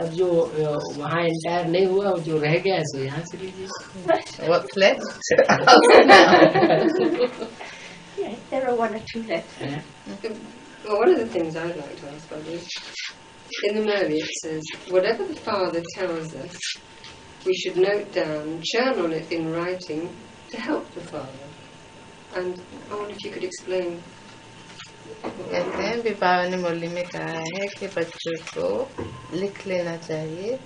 अब जो वहाँ एंटायर नहीं हुआ, जो रह गया है सो यहाँ से लीजिए। What's left? Yes, there are one or two left. Well, one of the things I'd like to ask about is, in the Mary it says, whatever the Father tells us, we should note down, churn on it in writing to help the Father. And I wonder if you could explain. कहते हैं विभावन ने मुरली में कहा है कि बच्चों को लिख लेना चाहिए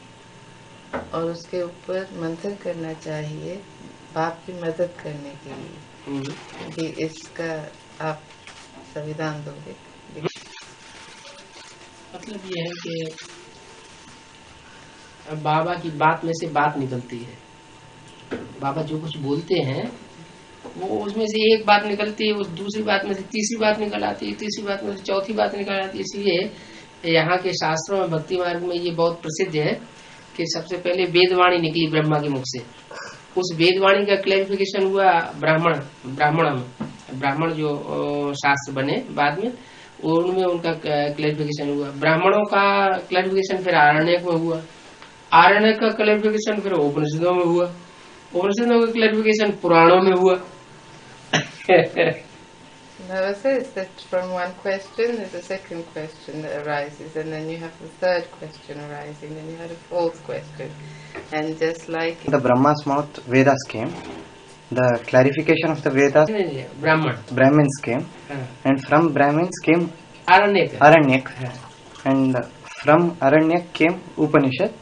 और उसके ऊपर मंथन करना चाहिए बाप की मदद करने के लिए। कि इसका आप संविधान दोगे? मतलब ये है कि बाबा की बात में से बात निकलती है। बाबा जो कुछ बोलते हैं वो उसमें से एक बात निकलती है, उस दूसरी बात में से तीसरी बात निकल आती है, तीसरी बात में से चौथी बात निकल आती है। इसलिए यहाँ के शास्त्रों में, भक्ति मार्ग में ये बहुत प्रसिद्ध है कि सबसे पहले वेदवाणी निकली ब्रह्मा के मुख से। उस वेदवाणी का क्लैरिफिकेशन हुआ ब्राह्मण जो शास्त्र बने बाद में, उनमें उनका क्लैरिफिकेशन हुआ। ब्राह्मणों का क्लैरिफिकेशन फिर आरण्यक में हुआ, आरण्यक का क्लैरिफिकेशन फिर उपनिषदों में हुआ, उपनिषदों का क्लैरिफिकेशन पुराणों में हुआ। Now it says that from one question there's a second question that arises, and then you have the third question arising, then you have a fourth question, and just like the Brahma's mouth Vedas came, the clarification of the Vedas Brahmins came, and from Brahmins came Aranyak, and from Aranyak came Upanishad,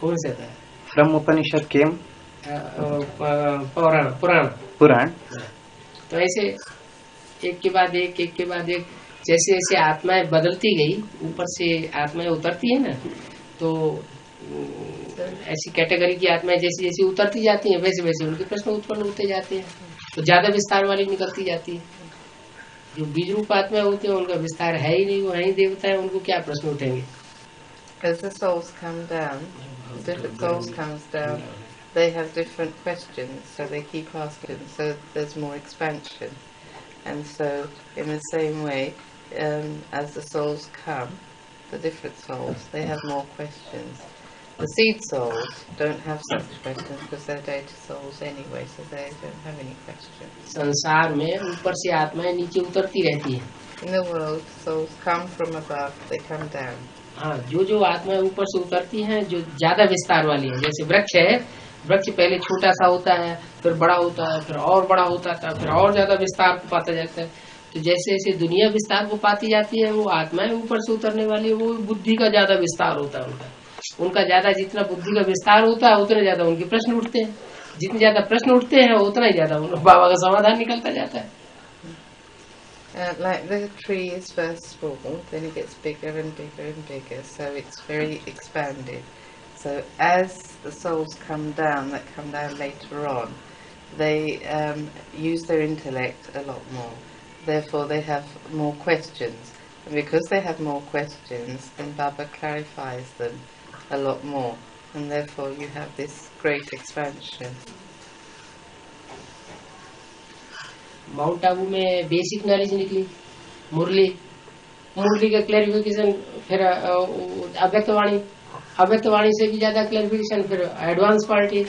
from Upanishad came Puran. तो ऐसे एक के बाद एक जैसे जैसे आत्माएं बदलती गई, ऊपर से आत्माएं उतरती है ना, तो ऐसी कैटेगरी की आत्माएं जैसे जैसे उतरती जाती हैं वैसे वैसे उनके प्रश्न उत्पन्न होते जाते हैं, तो ज्यादा विस्तार वाली निकलती जाती है। जो बीज रूप आत्माएं होती हैं उनका विस्तार है ही नहीं, वो है ही देवता है, उनको क्या प्रश्न उठेंगे। As the souls come down, different souls comes down, they have different questions, so they keep asking, so there's more expansion. And so, in the same way, as the souls come, the different souls, they have more questions. The seed souls don't have such questions because they're data souls anyway, so they don't have any questions. संसार में ऊपर से आत्माएं नीचे उतरती रहती हैं। In the world, souls come from above, they come down. हाँ, जो आत्माएं ऊपर से उतरती हैं, जो ज्यादा विस्तार वाली है, जैसे वृक्ष है, वृक्ष पहले छोटा सा होता है, फिर बड़ा होता है, फिर और बड़ा होता है, फिर और ज्यादा विस्तार को पाता जाता है। तो जैसे जैसे दुनिया विस्तार को पाती जाती है, वो आत्माएं ऊपर से उतरने वाली है, वो बुद्धि का ज्यादा विस्तार होता है उनका ज्यादा, जितना बुद्धि का विस्तार होता है उतने ज्यादा उनके प्रश्न उठते हैं, जितने ज्यादा प्रश्न उठते हैं उतना ही ज्यादा बाबा का समाधान निकलता जाता है। Like the tree is first small, then it gets bigger and bigger and bigger, so it's very expanded. So as the souls come down, that come down later on, they use their intellect a lot more. Therefore they have more questions. And because they have more questions, then Baba clarifies them a lot more. And therefore you have this great expansion. Mount Abu में basic knowledge निकली, मुरली का clarification, फिर अव्यक्त वाणी से भी ज्यादा clarification, फिर advance party,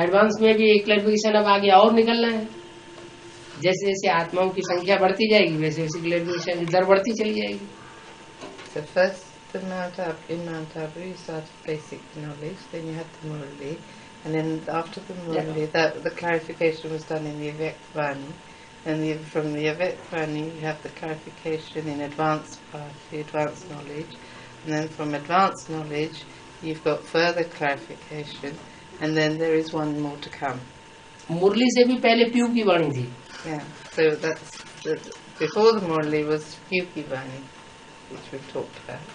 advance में भी क्लैरिफिकेशन अब आगे और निकलना है। जैसे जैसे आत्माओं की संख्या बढ़ती जाएगी वैसे वैसे क्लैरिफिकेशन की दर बढ़ती चली जाएगी। So first in Mount Abu you started basic knowledge, then you had the Murli, and then after the Murli the clarification was done in the Avyaktvani, and from the Avyaktvani you have the clarification in advanced party, advanced knowledge, and then from advanced knowledge you've got further clarification, and then there is one more to come. मुरली से भी पहले प्यू की वाणी थी। Yeah, so that's before the Murli was Pyuki Vani, which we've talked about.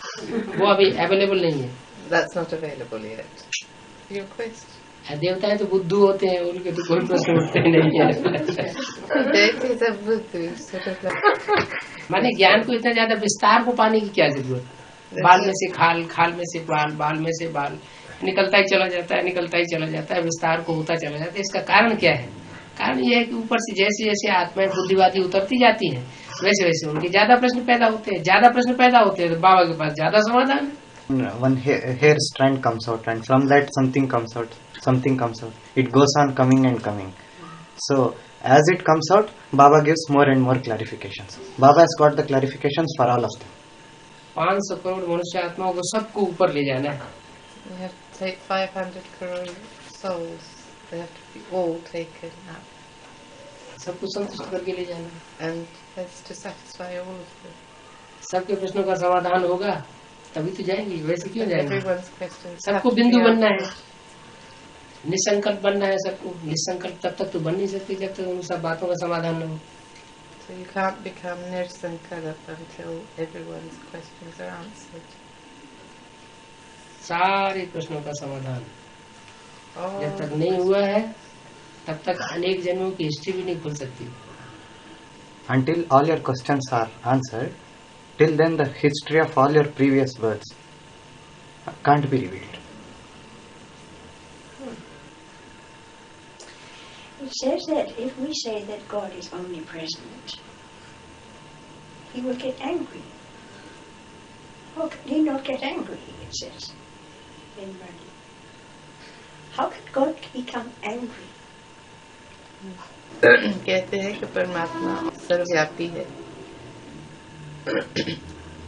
वो अभी available नहीं है। That's not available yet. Your question? देवताएं तो बुद्धू होते हैं, उनके तो कोई प्रश्न उठते नहीं है। Deities are Buddhas, sort of like. माने ज्ञान को इतना ज्यादा विस्तार को पाने की क्या जरूरत? बाल में से खाल, खाल में से बाल, बाल में से बाल निकलता ही चला जाता है, विस्तार को होता चला जाता है। इसका कारण क्या है? कारण यह है कि ऊपर से जैसे जैसे आत्माएं बुद्धिवादी उतरती जाती हैं वैसे वैसे उनके ज्यादा प्रश्न पैदा होते हैं, तो बाबा के पास ज्यादा समाधान है। one hair strand comes out, and from that something comes out. It goes on coming and coming. So as it comes out, Baba gives more and more clarifications. Baba has got the clarifications for all of them. 500 crore मनुष्य आत्माओं को सबको ऊपर ले जाना है. We have to take 500 crore souls. They have to be all taken up. सबको संतुष्ट करके ले जाना है. And that's to satisfy all of them. सबके प्रश्नों का समाधान होगा तभी तो जाएंगे, वैसे क्यों जाएंगे? Everyone's questions. सबको बिंदु बनना है, निसंकल्प बनना है सबको. निसंकल्प तब तक तो बन नहीं सकते जब तक उन सब बातों का समाधान न हो. So you can't become nirsankalp until everyone's questions are answered. सारे प्रश्नों का समाधान All जब तक नहीं हुआ है तब तक अनेक जन्मों की हिस्ट्री भी नहीं खुल सकती. Until all your questions are answered, till then the history of all your previous births can't be revealed. It says that if we say that God is omnipresent, He will get angry. How can He not get angry, it says in Rani. How can God become angry? कहते हैं कि परमात्मा सर्वव्यापी है.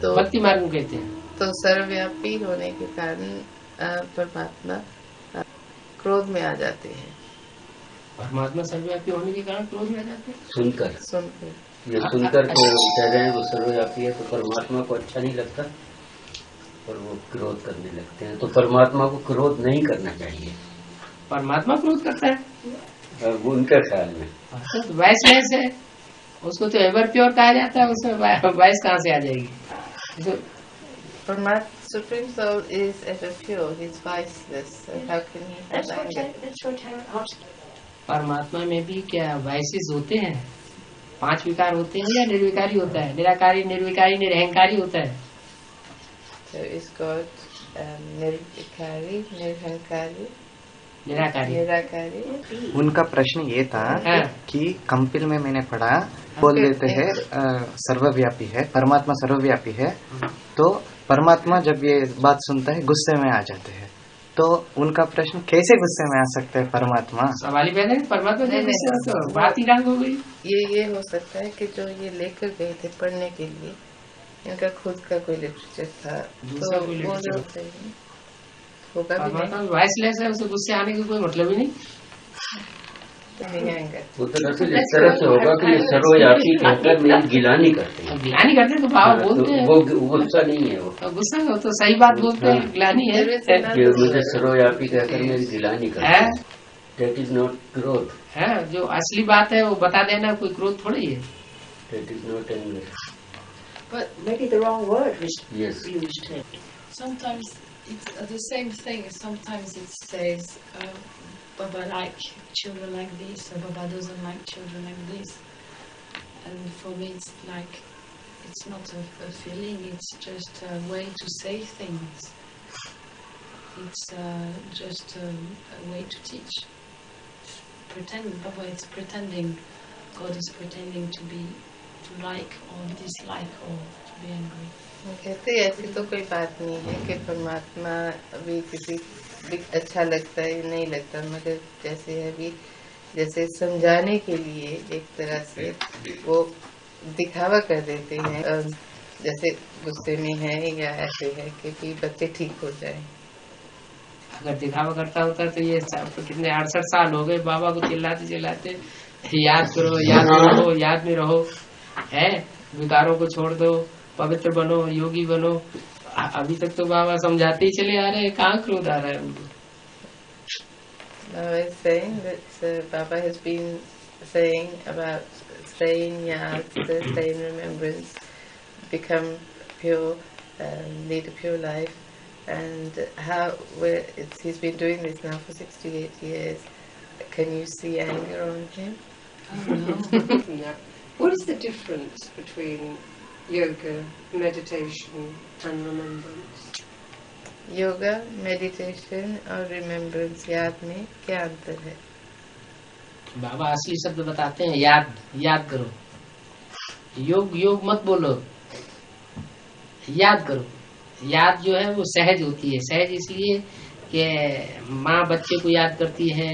तो भक्ति मार्ग में कहते हैं. तो सर्वव्यापी होने के कारण परमात्मा क्रोध में आ जाते हैं. परमात्मा सर्वव्यापी होने के कारण क्रोध में आ जाते हैं. सुनकर ये सुनकर को कह रहे हैं वो सर्वव्यापी है, तो परमात्मा को अच्छा नहीं लगता और वो क्रोध करने लगते हैं. तो परमात्मा को क्रोध नहीं करना चाहिए. परमात्मा क्रोध करता है वो उनके ख्याल में. तो वाइसनेस है, उसको तो एवर प्योर कहा जाता है. उसमें वाइस कहाँ से आ जाएगी? तो परमात्मा Supreme Soul is ever pure. He's viceless. So how can he have anger? That's what I'm asking. परमात्मा में भी क्या वाइसेस होते हैं? 5 विकार होते हैं या निर्विकारी होता है? निराकारी, निर्विकारी, निरहंकारी होता है. So is God निर्विकारी, निरहंकारी, निराकारी. निराकारी? उनका प्रश्न ये था कि कंपिल में मैंने पढ़ा, बोल देते हैं सर्वव्यापी है, परमात्मा सर्वव्यापी है. तो परमात्मा जब ये बात सुनता है गुस्से में आ जाते हैं. तो उनका प्रश्न कैसे गुस्से में आ सकते हैं परमात्मा? सवाल ही पैदा नहीं. परमात्मा जब गुस्से में तो बात ही रंग हो गई. ये हो सकता है कि जो ये लेकर गए थे पढ़ने के लिए, इनका खुद का कोई लिटरेचर था, दूसरा तो कोई वो जो होगा भी परमात्मा वाइसलेस है, उसे गुस्से आने का कोई मतलब ही नहीं. नहीं आएंगे. वो दरअसल इस तरह से होगा कि ये सर्वव्यापी कहकर मेरी गिलानी करते हैं. गिलानी करते हैं तो बाबा बोलते हैं. वो गुस्सा नहीं है. वो गुस्सा हो तो सही बात बोलते हैं. गिलानी है ये मुझे सर्वव्यापी कहकर मेरी गिलानी करते हैं. That is not growth. है जो असली बात है वो बता देना. कोई क्रोध थोड़ी है. That is not anger. But maybe the wrong word was Yes. used. Sometimes it's the same thing. Sometimes it says, Baba like children like this, or Baba doesn't like children like this. And for me it's like, it's not a feeling, it's just a way to say things. It's just a way to teach. Baba is pretending, God is pretending to like or dislike or to be angry. कहते हैं ऐसी तो कोई बात नहीं है कि परमात्मा अभी किसी भी अच्छा लगता है नहीं लगता, मगर जैसे है अभी जैसे समझाने के लिए एक तरह से वो दिखावा कर देते हैं, जैसे गुस्से में है या ऐसे है कि बच्चे ठीक हो जाए. अगर दिखावा करता होता तो ये कितने 68 साल हो गए बाबा को चिल्लाते चिल्लाते याद करो, याद में रहो, याद में रहो, है विकारों को छोड़ दो, पवित्र बनो, योगी बनो. अभी तक तो बाबा समझाते ही चले आ रहे हैं. कहाँ क्रोध आ रहा है उनको? Baba is saying that Baba has been saying about staying yad, stay in remembrance, become pure, lead a pure life, and he's been doing this now for 68 years. Can you see anger on him? No. What is the difference between yoga, meditation and remembrance? Yoga, meditation और remembrance, याद में क्या अंतर है? बाबा असली शब्द बताते हैं. याद करो. योग मत बोलो, याद करो. याद जो है वो सहज होती है। सहज इसलिए कि माँ बच्चे को याद करती है,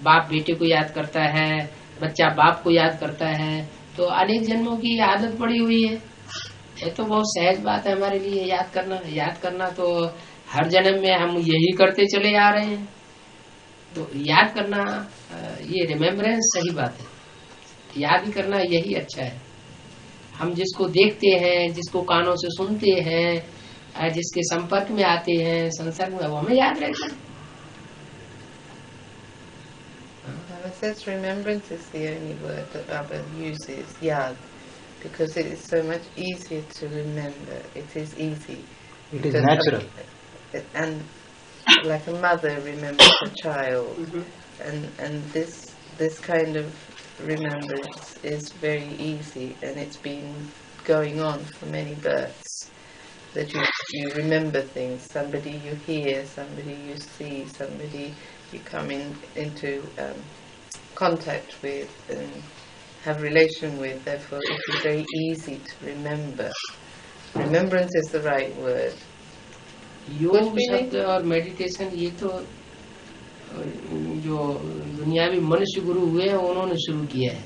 बाप बेटे को याद करता है, बच्चा बाप को याद करता है। तो अनेक जन्मों की आदत पड़ी हुई है। ये तो बहुत सहज बात है हमारे लिए याद करना। याद करना तो हर जन्म में हम यही करते चले आ रहे हैं। तो याद करना, ये रिमेम्बरेंस सही बात है। याद ही करना यही अच्छा है। हम जिसको देखते हैं, जिसको कानों से सुनते हैं, जिसके संपर्क में आते हैं, संसर्ग में, वो हमें याद रहता है। It says remembrance is the only word that Baba uses, yad, because it is so much easier to remember. It is easy. It is natural. And like a mother remembers a child, and this kind of remembrance is very easy, and it's been going on for many births. That you remember things. Somebody you hear, somebody you see, somebody you come into contact with and have relation with. Therefore, it is very easy to remember. Remembrance is the right word. योग शब्द और meditation ये तो जो दुनियावी मनुष्य गुरु हुए हैं उन्होंने शुरू किया है।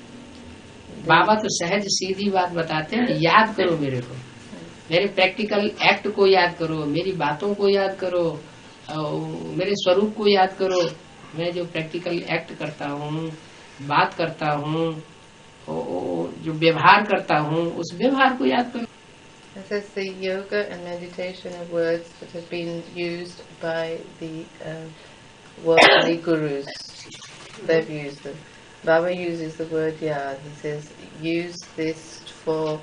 बाबा तो सहज सीधी बात बताते हैं, याद करो मेरे को, मेरे प्रैक्टिकल एक्ट को याद करो, मेरी बातों को याद करो, मेरे स्वरूप को याद करो। मैं जो प्रैक्टिकल एक्ट करता हूँ, बात करता हूँ, जो व्यवहार करता हूँ, उस व्यवहार को याद करो। It says the yoga and meditation are words that have been used by the worldly gurus. They've used them. Baba uses the word yad. He says, use this for,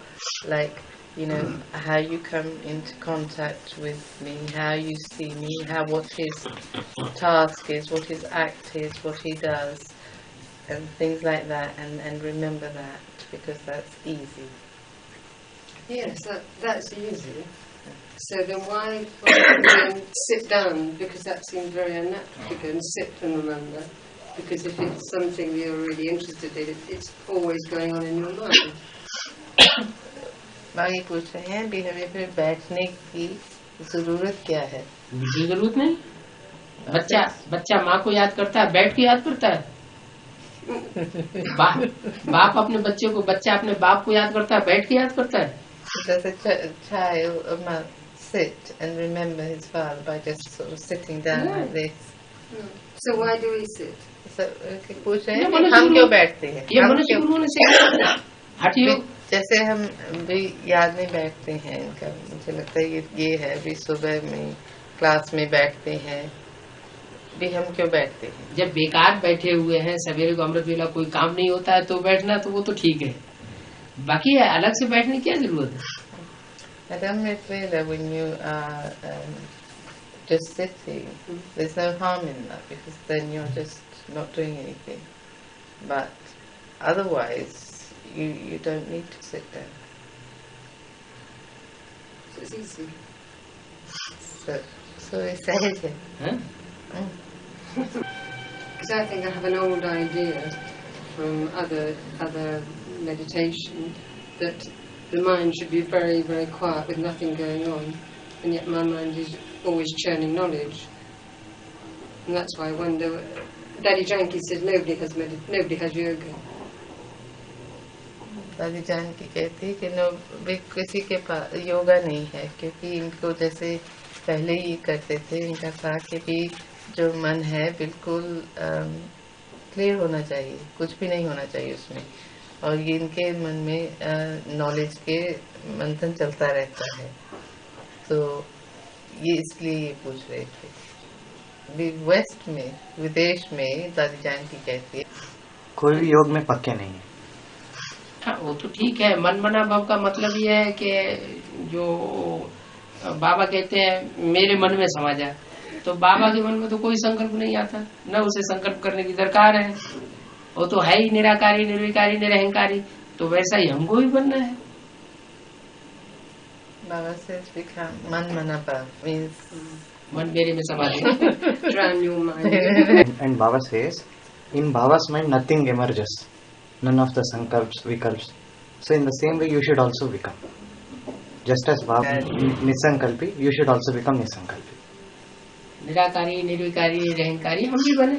like, you know, how you come into contact with me, how you see me, what his task is, what his act is, what he does, and things like that, and remember that, because that's easy. Yes, that's easy. So then why then sit down? Because that seems very unnatural to go and sit and remember. Because if it's something you're really interested in, it's always going on in your mind. बाकी पूछ रहे हैं भी हमें फिर बैठने की जरूरत क्या है? जरूरत नहीं। बच्चा माँ को याद करता है, बैठ के याद करता है। बाप अपने बच्चे को, बच्चा अपने बाप को याद करता है, बैठ के याद करता है। Does a child sit and remember his father by just sort of sitting down like this? No. So why do we sit? So पूछ रहे हैं हम क्यों बैठते हैं? ये मनुष्य गुरुओं ने सिखाया। हटियो। जैसे हम भी याद नहीं बैठते हैं इनका, मुझे लगता है ये है भी सुबह में क्लास में बैठते हैं भी हम क्यों बैठते हैं? जब बेकार बैठे हुए हैं, सवेरे को अमृत वेला कोई काम नहीं होता है तो बैठना तो वो तो ठीक है, बाकी अलग से बैठने की क्या जरूरत है? At Amrit Vela, when you are just sitting, there's no harm in that, because then you're just not doing anything. But otherwise, you don't need to sit down. So it's easy. So it's easy. Huh? Because I think I have an old idea from other meditation that the mind should be very, very quiet with nothing going on, and yet my mind is always churning knowledge. And that's why I wonder. Daddy Janki said nobody has yoga. दादी जानकी कहती है कि किसी के पास योगा नहीं है, क्योंकि इनको जैसे पहले ही करते थे, इनका था कि भी जो मन है बिल्कुल क्लियर होना चाहिए, कुछ भी नहीं होना चाहिए उसमें, और ये इनके मन में नॉलेज के मंथन चलता रहता है। तो ये इसलिए ये पूछ रहे थे। वेस्ट में, विदेश में दादी जानकी कहती है कोई भी योग में पक्के नहीं है। हाँ, वो तो ठीक है। मन मना भाव का मतलब ये है कि जो बाबा कहते हैं मेरे मन में समा जा, तो बाबा के मन में तो कोई संकल्प नहीं आता, न उसे संकल्प करने की दरकार है। वो तो है ही निराकारी, निर्विकारी, निरहंकारी, तो वैसा ही हमको भी बनना है। बाबा says मन मना भाव means मन मेरे में समा जा। And Baba says, in Baba's mind nothing emerges. None of the sankalps, vikalps. So in the same way you should also become. Just as Baba Nisankalpi, you should also become Nisankalpi. निराकारी, निर्विकारी, निरहंकारी हम भी बने,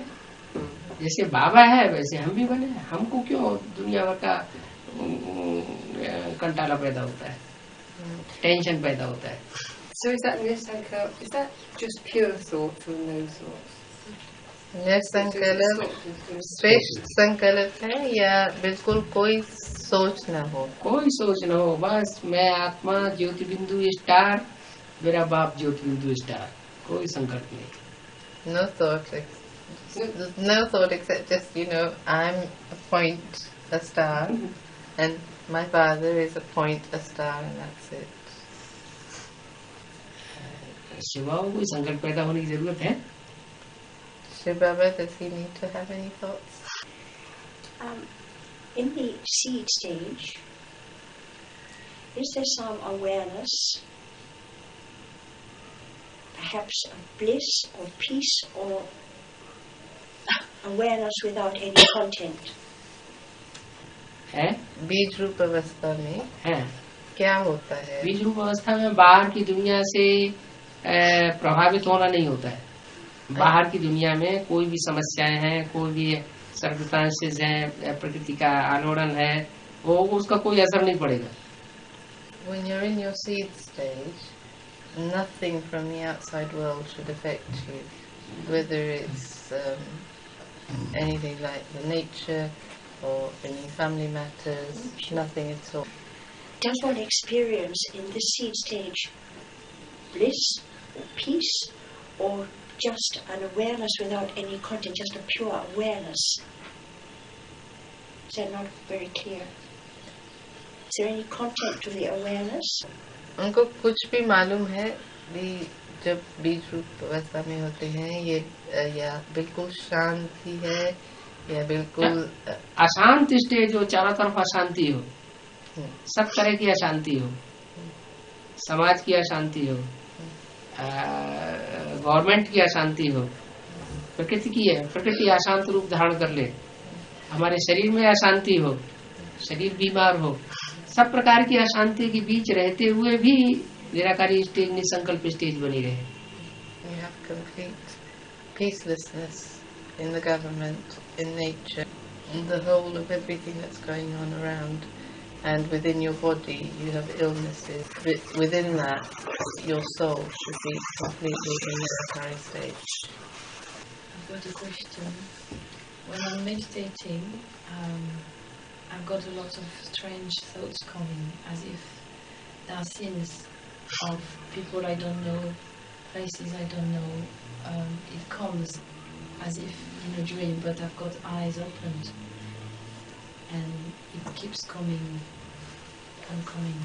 जैसे बाबा है वैसे हम भी बने। हमको क्यों दुनिया भर का कंटाला पैदा होता है, टेंशन पैदा होता है? So is that Nisankalpa? Is that just pure thought or no thoughts? निसंकल्प श्रेष्ठ संकल्प है या बिल्कुल कोई सोच न हो? कोई सोच न हो, बस मैं आत्मा ज्योति बिंदु स्टार, मेरा बाप ज्योति बिंदु स्टार, कोई संकल्प नहीं। No thought except just, I'm a point, a star, and my father is a point, a star, and that's it. शिवाओं कोई संकल्प पैदा होने की जरूरत है? Shiv Baba, does he need to have any thoughts? In the seed stage, is there some awareness, perhaps of bliss or peace or awareness without any content? है? बीज रूप अवस्था में है। क्या होता है? बीज रूप अवस्था में बाहर की दुनिया से प्रभावित होना नहीं होता है। बाहर की दुनिया में कोई भी समस्याएं हैं, कोई भी सर्कमस्टेंसेस है, प्रकृति का आलोड़न है, वो उसका कोई असर नहीं पड़ेगा। When you're in your seed stage, nothing from the outside world should affect you, whether it's anything like the nature or any family matters, nothing at all. Does one experience in this seed stage bliss or peace or just an awareness without any content, just a pure awareness? Is that not very clear? Is there any content to the awareness? उनको कुछ भी मालूम है भी जब बीज रूप अवस्था में होते हैं ये या बिल्कुल शांति है या बिल्कुल अशांत स्टेज हो, चारों तरफ अशांति हो, सब तरह की अशांति हो, समाज की अशांति हो, गवर्नमेंट की अशांति हो, प्रकृति की है, प्रकृति अशांत रूप धारण कर ले, हमारे शरीर में अशांति हो, शरीर बीमार हो, सब प्रकार की अशांति के बीच रहते हुए भी निराकारी स्टेज, निसंकल्प स्टेज बनी रहे। You have complete peacelessness in the government, in nature, in the whole of everything that's going on around. And within your body, you have illnesses. Within that, your soul should be completely in the nirakari stage. I've got a question. When I'm meditating, I've got a lot of strange thoughts coming, as if there are scenes of people I don't know, places I don't know. It comes as if in a dream, but I've got eyes opened. And it keeps coming and coming.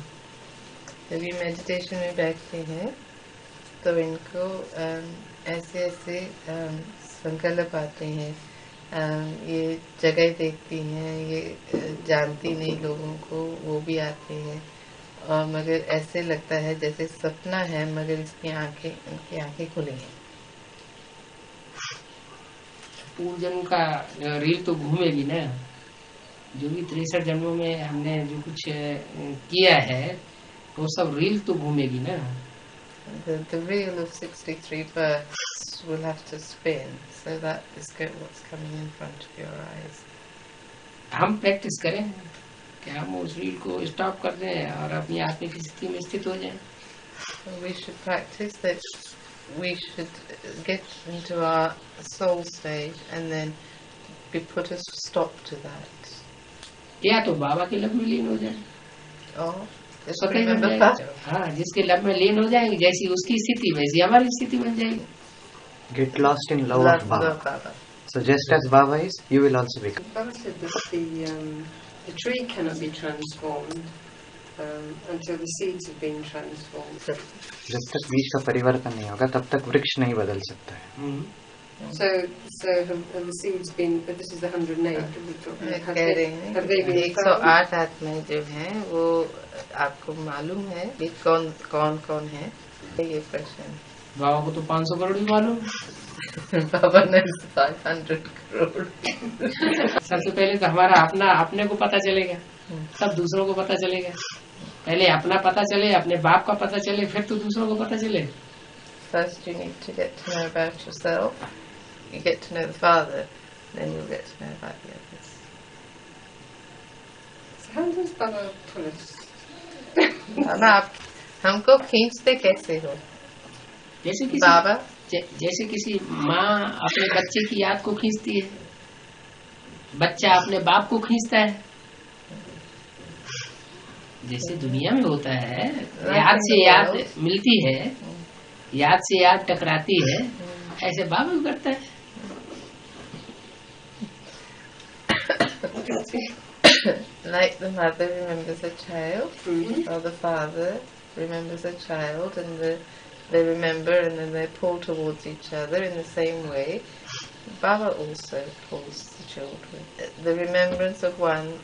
जब ये meditation में बैठते हैं तो इनको ऐसे ऐसे संकल्प आते हैं, ये जगह देखती हैं, ये जानती नहीं लोगों को, वो भी आते हैं और मगर ऐसे लगता है जैसे सपना है मगर इनकी आंखें खुली हैं। पूर्व जन्म का रील तो घूमेगी ना, जो भी 63 जन्मों में हमने जो कुछ किया है वो सब रील तो घूमेगी ना। The reel of 63 births will have to spin, so that is what's coming in front of your eyes. हम प्रैक्टिस करें कि हम उस रील को स्टॉप कर दें और अपनी आत्मा की स्थिति में स्थित हो जाएं। We should practice that. We should get into our soul stage and then we put a stop to that. या तो बाबा के लब में लीन हो जाए, Just स्वतः ही बन remember जाएगा। that. हाँ, जिसके लब में लीन हो जाएंगे, जैसी उसकी स्थिति वैसी हमारी स्थिति बन जाएगी। Get lost in love of Baba. So just as Baba is, you will also become. Baba said that the tree cannot be transformed until the seeds have been transformed. जब तक बीज का परिवर्तन नहीं होगा तब तक वृक्ष नहीं बदल सकता है। So have the seeds been? This is the 108. Have कह रहे हैं they been 108 आत्माएं जो हैं वो आपको मालूम है कि कौन है? ये प्रश्न बाबा को तो 500 करोड़ भी मालूम। बाबा ने 500 करोड़। सबसे पहले तो हमारा अपने को पता चलेगा, तब दूसरों को पता चलेगा। पहले अपना पता चले, अपने बाप का पता चले, फिर तो दूसरों को पता चले. First you need to get to know about yourself. You get to know the Father, then you'll get to know about the others. So how does Baba pull us? बाबा आप हमको खींचते कैसे हो? जैसे किसी बाबा जैसे किसी माँ अपने बच्चे की याद को खींचती है, बच्चा अपने बाप को खींचता है. जैसे दुनिया में होता है, याद से याद मिलती है, याद से याद टकराती है, ऐसे बाबा भी करता है. Like the mother remembers a child, or the father remembers a child, and they remember and then they pull towards each other in the same way. Baba also pulls the children. The remembrance of one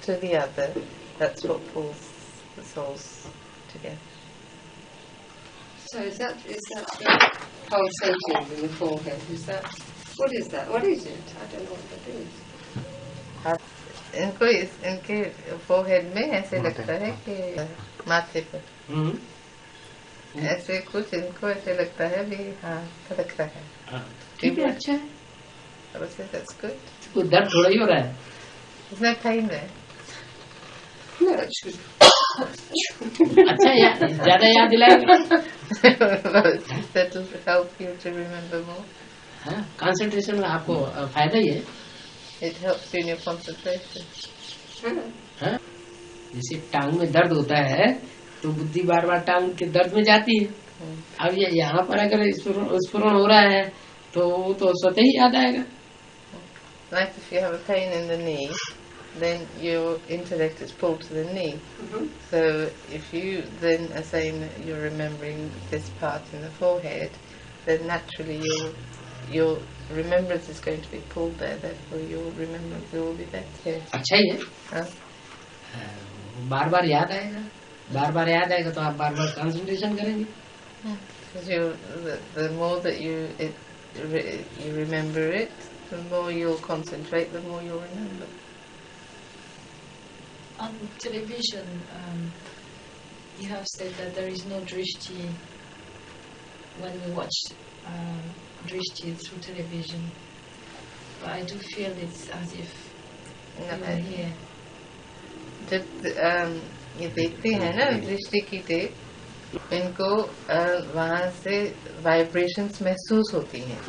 to the other, that's what pulls the souls together. So is that the pulsating in the forehead? Is that what is that? What is it? I don't know what that is. इनके forehead में ऐसे लगता है कि माथे पर ऐसे कुछ इनको ऐसे लगता है भी हाँ धड़कता है. ठीक है, अच्छा है. That's good. कोई दर्द थोड़ा ही हो रहा है. There's no pain there. No, it's good. अच्छा ज्यादा याद दिलाएगा. That will help you to remember more. हाँ, कंसंट्रेशन में आपको फायदा ही है. It helps you in your concentration. हाँ, जैसे टांग में दर्द होता है तो बुद्धि बार बार टांग के दर्द में जाती है. अब ये यहाँ पर अगर स्फुरण हो रहा है तो स्वतः ही याद आएगा. Like if you have a pain in the knee, then your intellect is pulled to the knee. So if you then are saying that you're remembering this part in the forehead, then naturally your remembrance is going to be pulled there. Therefore, your remembrance will be better. अच्छा ही है. बार बार याद आएगा, बार बार याद आएगा तो आप बार बार concentration करेंगे. Because the more that you remember it, the more you'll concentrate, the more you'll remember. On television, you have said that there is no drishti when we watch drishti through television. But I do feel it's as if you're here. जब ये देखते हैं ना दृष्टि की tape, इनको वहाँ से वाइब्रेशंस महसूस होती हैं.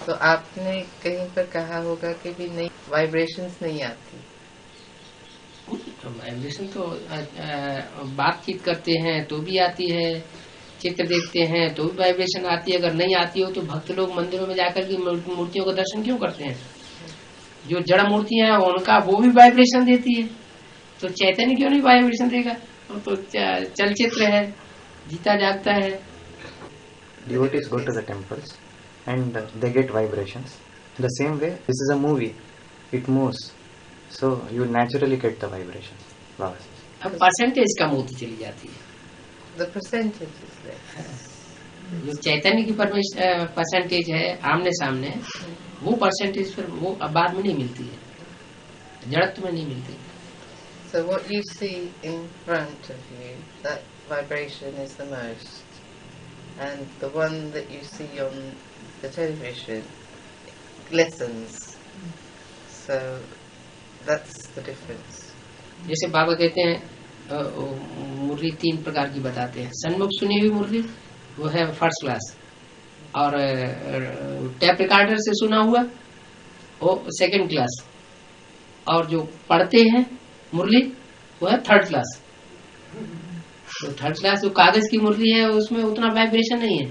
तो आपने कहीं पर कहा होगा कि भी नहीं वाइब्रेशंस नहीं आती. वाइब्रेशन तो बातचीत करते हैं तो भी आती है, चित्र देखते हैं तो भी वाइब्रेशन आती है. अगर नहीं आती हो तो भक्त लोग मंदिरों में जाकर के मूर्तियों का दर्शन क्यों करते हैं? जो जड़ मूर्तियां हैं उनका वो भी वाइब्रेशन देती है, तो चैतन्य क्यों नहीं वाइब्रेशन देगा? वो तो चलचित्र है, जीता जागता है. Devotees go to the temples and they get vibrations. In the same way, this is a movie. It moves. So you naturally get the vibrations. Wow. अब परसेंटेज कम होती चली जाती है. The percentage is less. जो चैतन्य की percentage है आमने सामने, वो परसेंटेज फिर वो बाद में नहीं मिलती है, जड़त्व में नहीं मिलती. So what you see in front of you, that vibration is the most, and the one that you see on the television lessens. So that's the difference. जैसे बाबा कहते हैं मुरली 3 प्रकार की बताते हैं. सन्मुख सुनी हुई मुरली वो है फर्स्ट क्लास, और टैप रिकॉर्डर से सुना हुआ वो सेकंड क्लास, और जो पढ़ते हैं मुरली वो है थर्ड क्लास. तो थर्ड क्लास जो कागज की मुरली है उसमें उतना वाइब्रेशन नहीं है.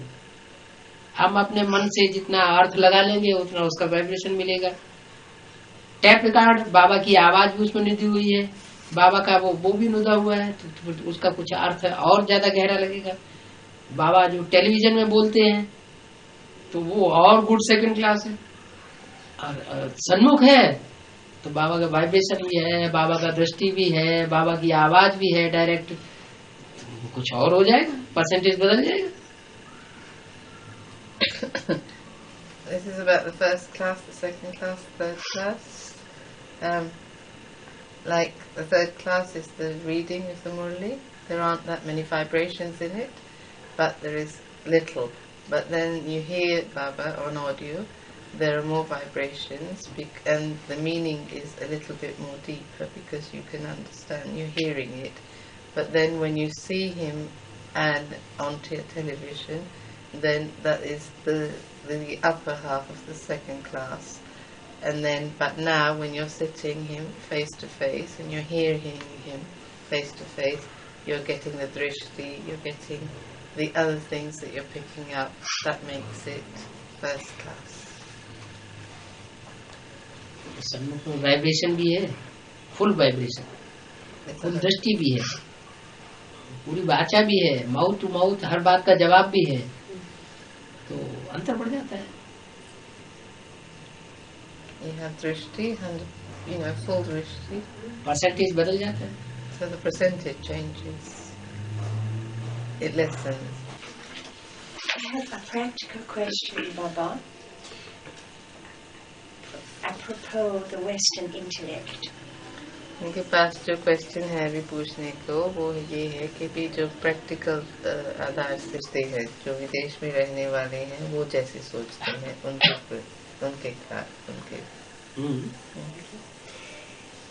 हम अपने मन से जितना अर्थ लगा लेंगे उतना उसका वाइब्रेशन मिलेगा. टैप रिकॉर्ड बाबा की आवाज भी उसमें निधि हुई है, बाबा का वो भी नुदा हुआ है, तो उसका कुछ अर्थ और ज्यादा गहरा लगेगा. बाबा जो टेलीविजन में बोलते हैं तो वो और गुड सेकंड क्लास है. और सन्मुख है तो बाबा का वाइब्रेशन भी है, बाबा का दृष्टि भी है, बाबा की आवाज भी है डायरेक्ट, कुछ और हो जाएगा, परसेंटेज बदल जाएगा. This is about the first class, the second class, the third class. Like the third class is the reading of the Murli. There aren't that many vibrations in it, but there is little. But then you hear Baba on audio, there are more vibrations, and the meaning is a little bit more deeper because you can understand, you're hearing it. But then when you see him and on television, then that is the upper half of the second class. And then, but now when you're sitting him face to face and you're hearing him face to face, you're getting the drishti, you're getting the other things that you're picking up. That makes it first class. सम्मुख में vibration भी है, full vibration, full दृष्टि भी है, पूरी वाचा भी है, माउथ टू माउथ हर बात का जवाब भी है, तो अंतर बढ़ जाता है. You have drishti and full drishti. Percentage बदल जाता है. So the percentage changes. It lessens. I have a practical question, Baba. Apropos the Western intellect. उनके पास जो क्वेश्चन है अभी पूछने को वो ये है कि भी जो प्रैक्टिकल आधार स्थिति है, जो विदेश में रहने वाले हैं वो जैसे सोचते हैं उनके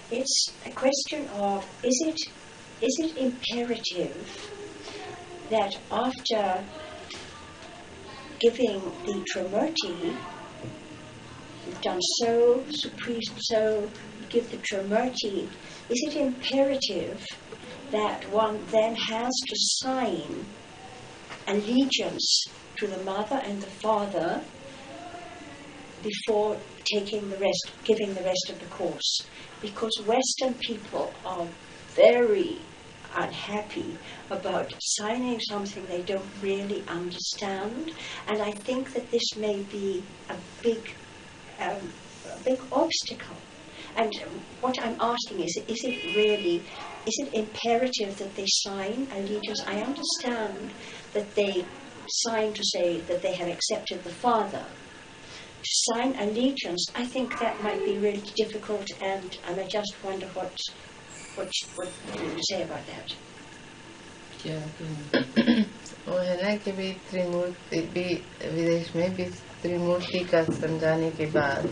It's a question of is it imperative that after giving the Trimurti, you've done so, Supreme so, give the Trimurti, is it imperative that one then has to sign allegiance to the mother and the father before giving the rest of the course? Because Western people are very unhappy about signing something they don't really understand, and I think that this may be a big obstacle. And what I'm asking is it imperative that they sign allegiance? I understand that they sign to say that they have accepted the father. To sign allegiance, I think that might be really difficult, and I just wonder what you say about that. वो है ना कि भी त्रिमूर्ति भी विदेश में भी त्रिमूर्ति का समझाने के बाद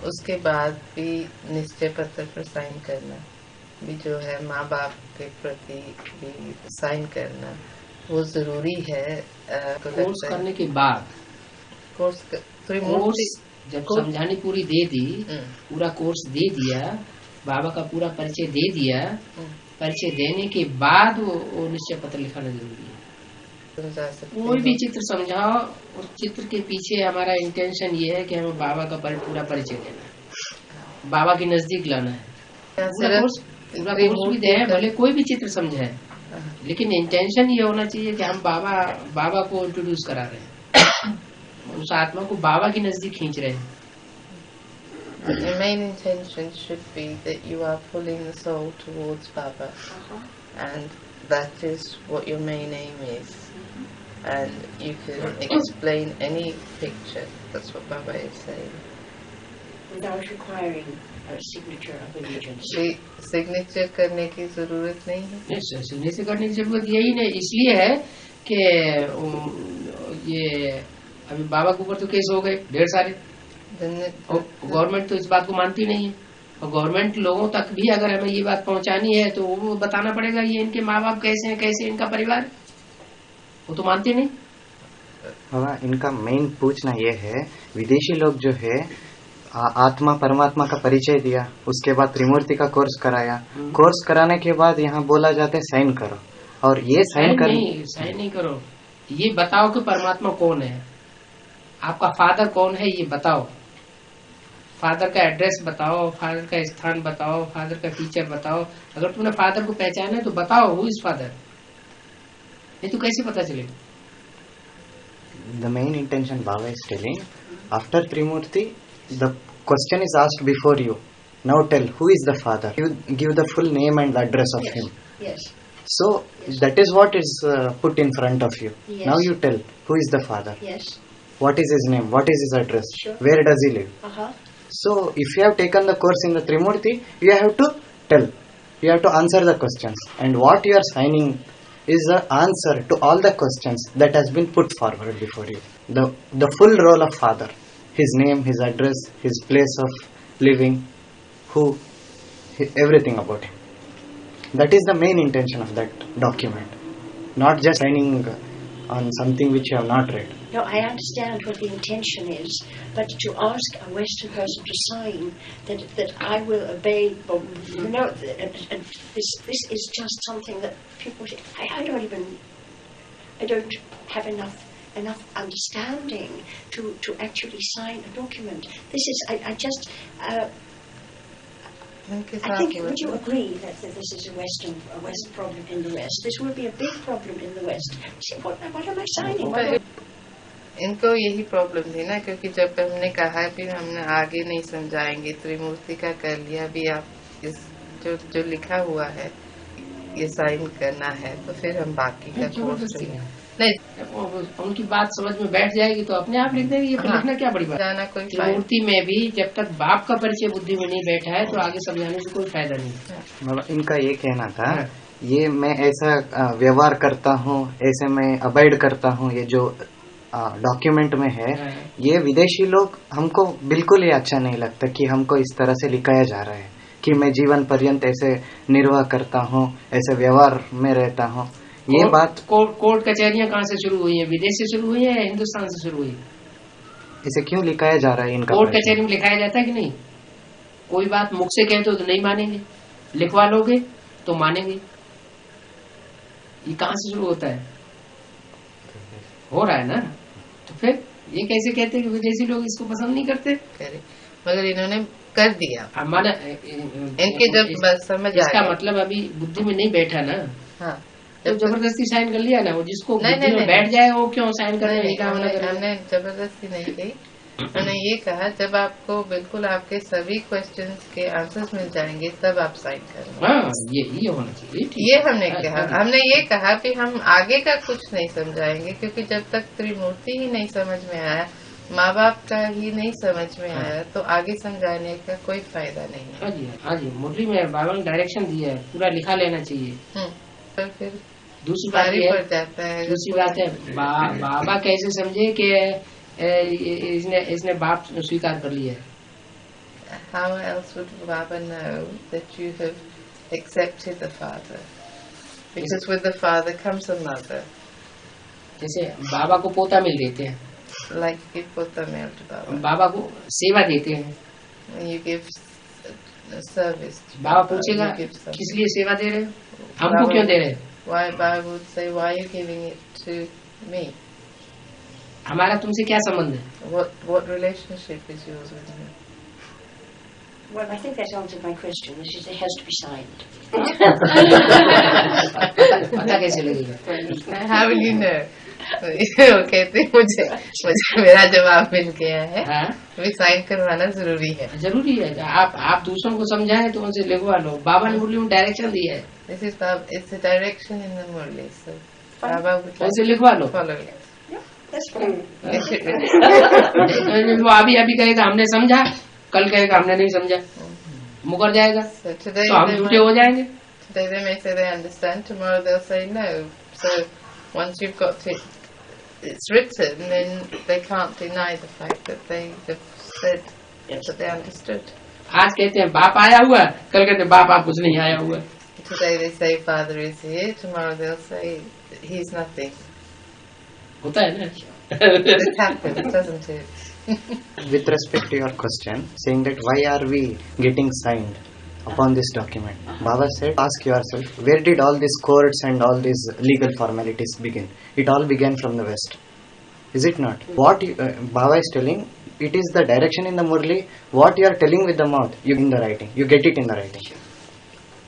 उसके बाद भी निश्चय पत्र पर साइन करना भी जो है माँ बाप के प्रति भी साइन करना वो जरूरी है. कोर्स करने के बाद कोर्स जब समझाने पूरी दे दी, पूरा कोर्स दे दिया, बाबा का पूरा परिचय दे दिया, परिचय देने के बाद वो निश्चय पत्र लिखाना जरूरी है. कोई भी चित्र समझाओ, उस चित्र के पीछे हमारा इंटेंशन ये है कि हमें बाबा का पूरा परिचय देना है, बाबा के नजदीक लाना है. पूरा कोर्स भी दे, भले कोई भी चित्र समझाए, लेकिन इंटेंशन ये होना चाहिए कि हम बाबा को इंट्रोड्यूस करा रहे हैं, उस आत्मा को बाबा के नजदीक खींच रहे हैं. The main intention should be that you are pulling the soul towards Baba, and that is what your main aim is. And you can explain any picture. That's what Baba is saying. Without requiring a signature of allegiance. Signature करने की जरूरत नहीं है. Yes, signature करने की जरूरत यही नहीं, इसलिए है कि ये अभी बाबा के ऊपर तो केस हो गए ढेर सारे, गवर्नमेंट तो इस बात को मानती नहीं है, और गवर्नमेंट लोगों तक भी अगर हमें ये बात पहुंचानी है तो वो बताना पड़ेगा ये इनके माँ बाप कैसे हैं, कैसे इनका परिवार, वो तो मानते नहीं. बाबा इनका मेन पूछना ये है, विदेशी लोग जो है आत्मा परमात्मा का परिचय दिया, उसके बाद त्रिमूर्ति का कोर्स कराया, कोर्स कराने के बाद यहाँ बोला जाता है साइन करो, और ये साइन नहीं करो, ये बताओ कि परमात्मा कौन है, आपका फादर कौन है ये बताओ, फादर का एड्रेस बताओ, फादर का स्थान बताओ, फादर का टीचर बताओ. अगर तुमने फादर को पहचाना है तो बताओ हु इज फादर, नहीं तो कैसे पता चलेगा. The main intention Baba is telling, after Trimurti, the question is asked before you. Now tell who is the father. You give the full name and address of him. Yes. So that is what is put in front of you. Yes. Now you tell who is the father. Yes. What is his name? What is his address? Sure. Where does he live? Uh-huh. So if you have taken the course in the Trimurti, you have to tell. You have to answer the questions, and what you are signing is the answer to all the questions that has been put forward before you. The full role of father, his name, his address, his place of living, everything about him. That is the main intention of that document, not just signing on something which you have not read. No, I understand what the intention is, but to ask a Western person to sign that I will obey, well, no, this is just something that people say, I don't have enough understanding to actually sign a document. This is, I think, would you agree that this is a Western problem in the West? This will be a big problem in the West. See, what am I signing? इनको यही problem थी ना, क्योंकि जब हमने कहा भी हमने आगे नहीं समझाएंगे, त्रिमूर्ति का कर लिया भी, आप इस जो लिखा हुआ है ये साइन करना है, तो फिर हम बाकी का कोर्स नहीं, उनकी बात समझ में बैठ जाएगी तो अपने आप लिख देंगे। ये लिखना क्या बड़ी बात जाना कोई त्रिमूर्ति में भी जब तक बाप का परिचय बुद्धि में नहीं बैठा है तो आगे समझाने से कोई फायदा नहीं। मतलब इनका ये कहना था, ये मैं ऐसा व्यवहार करता हूँ, ऐसे मैं अवॉइड करता हूँ, ये जो डॉक्यूमेंट में है, ये विदेशी लोग हमको बिल्कुल ही अच्छा नहीं लगता कि हमको इस तरह से लिखाया जा रहा है कि मैं जीवन पर्यंत ऐसे निर्वाह करता हूँ, ऐसे व्यवहार में रहता हूँ। ये बात कोर्ट कचहरियां कहाँ से शुरू हुई है? विदेश से शुरू हुई है या हिंदुस्तान से शुरू हुई? इसे क्यों लिखाया जा रहा है? इनका कोर्ट कचहरी में लिखाया जाता है कि नहीं? कोई बात मुख से कहते हो तो नहीं मानेंगे, लिखवा लोगे तो मानेंगे। ये कहाँ से शुरू होता है? हो रहा है ना। तो फिर ये कैसे कहते हैं कि विदेशी लोग इसको पसंद नहीं करते? मगर इन्होंने कर दिया। माना इनके जब समझ आया, इसका मतलब अभी बुद्धि में नहीं बैठा ना। हाँ, तो जबरदस्ती साइन कर लिया ना, वो जिसको बुद्धि में बैठ जाए वो क्यों साइन करने नहीं कहा? हमने जबरदस्ती नहीं की। उन्होंने ये कहा जब आपको बिल्कुल आपके सभी क्वेश्चंस के आंसर्स मिल जाएंगे तब आप साइन करेंगे। हाँ, ये होना चाहिए। ये हमने कहा। हमने ये कहा कि हम आगे का कुछ नहीं समझाएंगे, क्योंकि जब तक त्रिमूर्ति ही नहीं समझ में आया, माँ बाप का ही नहीं समझ में आया, तो आगे समझाने का कोई फायदा नहीं। हाँ जी, मुरली में बाबा ने डायरेक्शन दिया है, पूरा लिखा लेना चाहिए। तो फिर दूसरी बात पड़ जाता है। दूसरी बात है बाबा कैसे समझे कि इसने बाप स्वीकार कर लिया है? How else would Baba know that you have accepted the father? Because with the father comes a mother. जैसे बाबा को पोता मिल देते हैं, like you give pota mil to Baba. बाबा को सेवा देते हैं, you give service. बाबा पूछेगा किस लिए सेवा दे रहे हो, हमको क्यों दे रहे हो? Why Baba would say, why are you giving it to me? हमारा तुमसे क्या संबंध है? What relationship is yours with me? Well, I think that answered my question. This is, it has to be signed. पता कैसे लगेगा? How will you know? कहते मुझे मेरा जवाब मिल गया है। भी साइन करवाना जरूरी है। जरूरी है। आप दूसरों को समझाएं तो उनसे लिखवा लो। बाबा ने मुरली में डायरेक्शन दिया है। This is it's a direction in the Murli. So Baba would उनसे लिखवा लो। follow it. That's fine. वो अभी कहेगा हमने समझा, कल कहेगा हमने नहीं समझा, मुकर जाएगा, तो हम झूठे हो जाएंगे। Today they may say they understand, tomorrow they'll say no. So once you've got it's written, then they can't deny the fact that they've said that they understood. आज कहते हैं बाप आया हुआ, कल कहते हैं बाप कुछ नहीं आया हुआ। Today they say Father is here, tomorrow they'll say he's nothing. होता है ना? It happens, doesn't it? With respect to your question, saying that why are we getting signed upon this document, Baba said, ask yourself, where did all these courts and all these legal formalities begin? It all began from the West, is it not? What Baba is telling, it is the direction in the Murli. What you are telling with the mouth, you in the writing, you get it in the writing.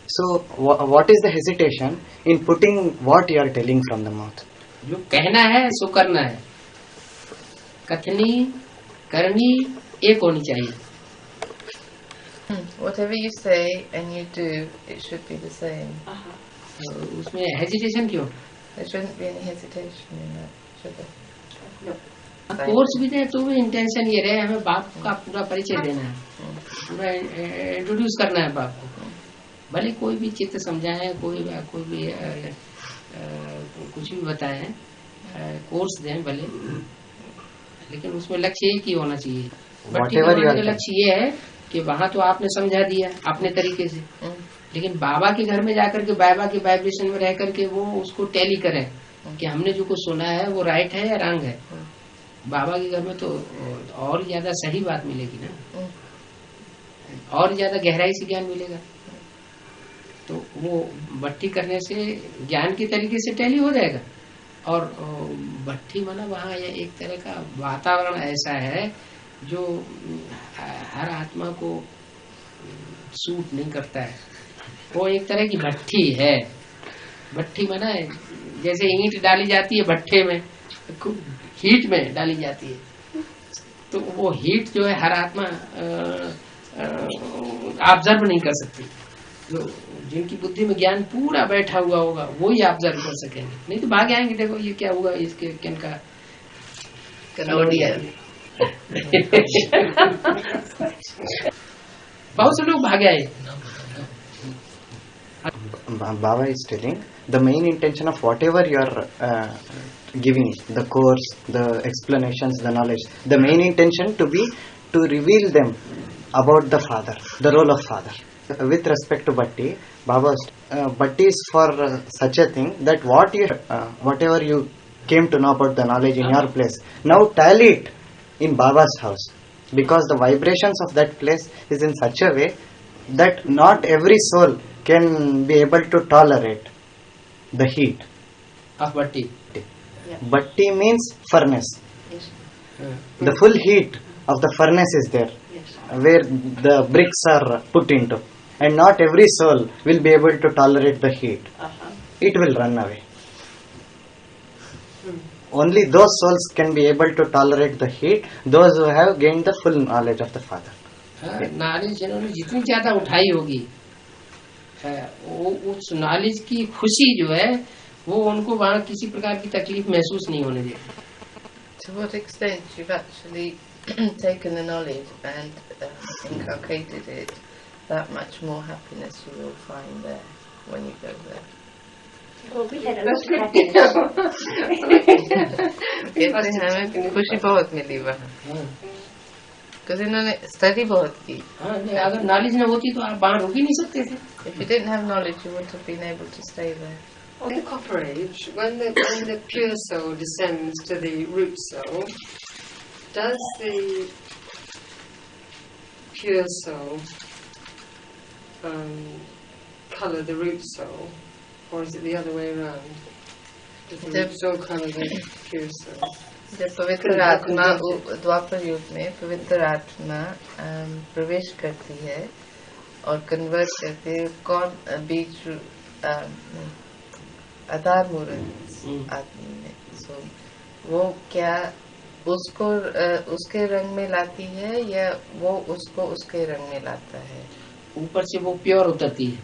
So what is the hesitation in putting what you are telling from the mouth? जो कहना है सो करना है, कथनी करनी एक होनी चाहिए। Whatever you say and you do, it should be the same. उसमें हेजिटेशन क्यों? There shouldn't be any hesitation in that, should there? No. Course भी दे तो भी इंटेंशन ये रहे हमें बाप का पूरा परिचय देना है, पूरा इंट्रोड्यूस करना है बाप को। भले कोई भी चित्त समझाए, कोई भी कुछ भी बताए, कोर्स दें भले, लेकिन उसमें लक्ष्य एक ही होना चाहिए। भट्टी का लक्ष्य ये है कि वहां तो आपने समझा दिया अपने तरीके से, लेकिन बाबा के घर में जाकर के बाबा के वाइब्रेशन में रह करके वो उसको टैली करें कि हमने जो कुछ सुना है वो राइट है या रॉन्ग है। बाबा के घर में तो और ज्यादा सही बात मिलेगी ना, और ज्यादा गहराई से ज्ञान मिलेगा। तो वो भट्टी करने से ज्ञान की तरीके से टैली हो जाएगा। और भट्टी माना वहाँ एक तरह का वातावरण ऐसा है जो हर आत्मा को सूट नहीं करता है। वो एक तरह की भट्टी है। भट्टी माना जैसे ईंट डाली जाती है भट्टे में, हीट में डाली जाती है, तो वो हीट जो है हर आत्मा ऑब्जर्व नहीं कर सकती। जो जिनकी बुद्धि में ज्ञान पूरा बैठा हुआ होगा वो ही ऑब्जर्व कर सकेंगे, नहीं तो भाग आएंगे, देखो ये क्या हुआ, इसके किन का बहुत से लोग भाग आए। Baba is telling the main intention of whatever you are giving, the course, the explanations, the knowledge, the main intention to be to reveal them about the father, the role of father. With respect to Bhatti, Baba's Bhatti is for such a thing that whatever you came to know about the knowledge in your place, now tally it in Baba's house, because the vibrations of that place is in such a way that not every soul can be able to tolerate the heat of Bhatti. Yeah. Bhatti means furnace. Yes. The full heat of the furnace is there, yes, where the bricks are put into, and not every soul will be able to tolerate the heat. It will run away. Only those souls can be able to tolerate the heat, those who have gained the full knowledge of the Father. Knowledge जिन्होंने जितनी ज्यादा उठाई होगी, वो उस knowledge की खुशी जो है वो उनको वहाँ किसी प्रकार की तकलीफ महसूस नहीं होने देगी। To what extent you've actually taken the knowledge and inculcated it, that much more happiness you will find there when you go there. Well, we had a lot of happiness. हमें खुशी बहुत मिली वहाँ, क्योंकि इन्होंने स्टडी बहुत की। अगर knowledge न होती तो आप बाहर रुक ही नहीं सकते थे। If you didn't have knowledge, you wouldn't have been able to stay there. On the Copper Age, when the pure soul descends to the root soul, does the pure soul colour the root soul, or is it the other way around? Does the root soul colour the pure soul? जब पवित्र आत्मा द्वापर युग में पवित्र आत्मा प्रवेश करती है और कन्वर्ट करती है, कौन बीच आधार मूर्त आदमी में, सो वो क्या उसको उसके रंग में लाती है या वो उसको उसके रंग में लाता है? ऊपर से वो प्योर उतरती है,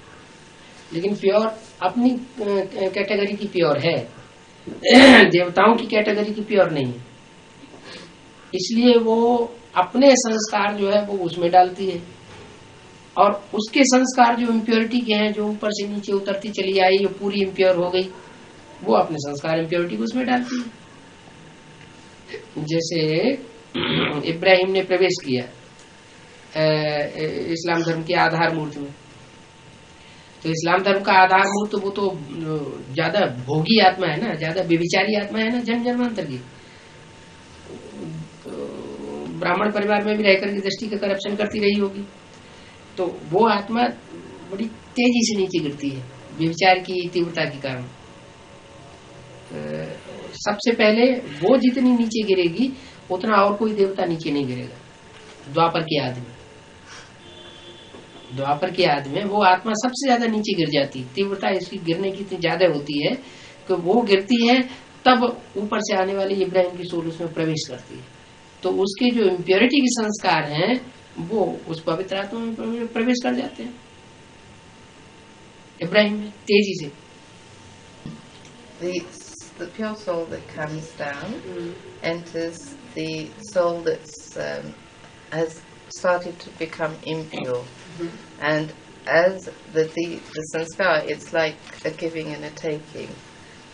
लेकिन प्योर अपनी कैटेगरी की प्योर है, देवताओं की कैटेगरी की प्योर नहीं है। इसलिए वो अपने संस्कार जो है वो उसमें डालती है, और उसके संस्कार जो इम्प्योरिटी के हैं, जो ऊपर से नीचे उतरती चली आई, जो पूरी इम्प्योर हो गई, वो अपने संस्कार इम्प्योरिटी को उसमें डालती है। जैसे इब्राहिम ने प्रवेश किया इस्लाम धर्म के आधार मूर्त में, तो इस्लाम धर्म का आधार मूर्त वो तो ज्यादा भोगी आत्मा है ना, ज्यादा व्यभिचारी आत्मा है ना, जन्म जन्मांतर की। ब्राह्मण परिवार में भी रहकर के दृष्टि का करप्शन करती रही होगी, तो वो आत्मा बड़ी तेजी से नीचे गिरती है व्यभिचार की तीव्रता के कारण। सबसे पहले वो जितनी नीचे गिरेगी उतना और कोई देवता नीचे नहीं गिरेगा। द्वापर की आदि में वो आत्मा सबसे ज्यादा नीचे गिर जाती है, तीव्रता इसकी गिरने की इतनी ज्यादा होती है कि वो गिरती है, तब ऊपर से आने वाली इब्राहिम की सोल उसमें प्रवेश करती है, तो उसके जो इम्प्योरिटी के संस्कार हैं वो उस पवित्र आत्मा में प्रवेश कर जाते हैं इब्राहिम में तेजी से। The pure soul that comes down enters the soul that's has started to become impure, and as the sanskar, it's like a giving and a taking.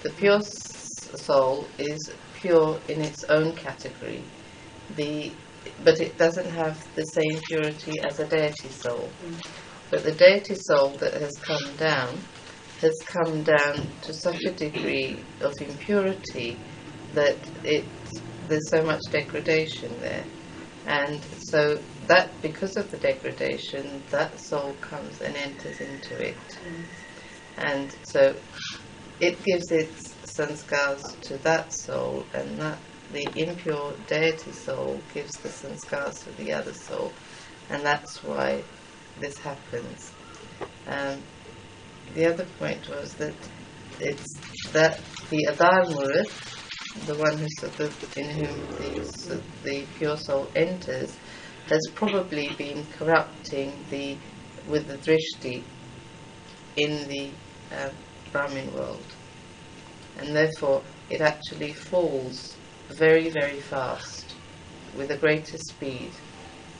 The pure soul is pure in its own category, but it doesn't have the same purity as a deity soul. But the deity soul that has come down to such a degree of impurity that there's so much degradation there. And so that, because of the degradation, that soul comes and enters into it. And so it gives its sanskars to that soul, and that the impure deity soul gives the sanskars to the other soul. And that's why this happens. The other point was that it's that the Adar Murid, the one in whom the pure soul enters, has probably been corrupting with the drishti in the Brahmin world, and therefore it actually falls very, very fast with the greatest speed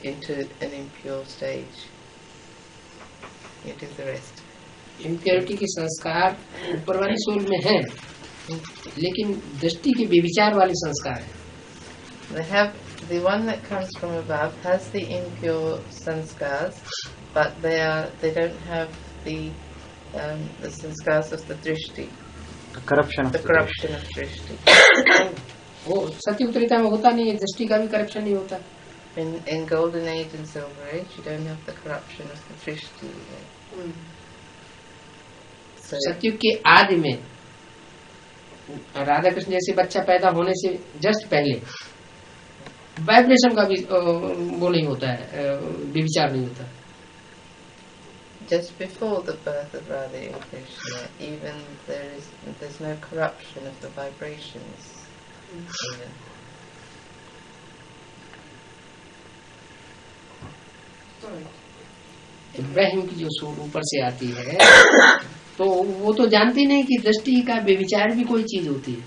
into an impure stage. You do the rest. Impurity के संस्कार ऊपर वाली soul में है, लेकिन दृष्टि के बेविचार वाले संस्कार है. They have the one that comes from above has the impure sanskars, but they don't have the sanskars of the drishti. The corruption of drishti. वो सत्युग त्रेता में होता नहीं है, दृष्टि का भी करप्शन नहीं होता. In golden age and silver age, you don't have the corruption of the drishti. So सत्युग के आदि में राधा कृष्ण जैसे बच्चा पैदा होने से जस्ट पहले वाइब्रेशन का भी वो नहीं होता है, विचार नहीं होता. Just before the birth of Radha and Krishna, even there's no corruption of the vibrations. Even. Ibrahim की जो सोल ऊपर से आती है, तो वो तो जानती नहीं कि दृष्टि का बेविचार भी कोई चीज होती है.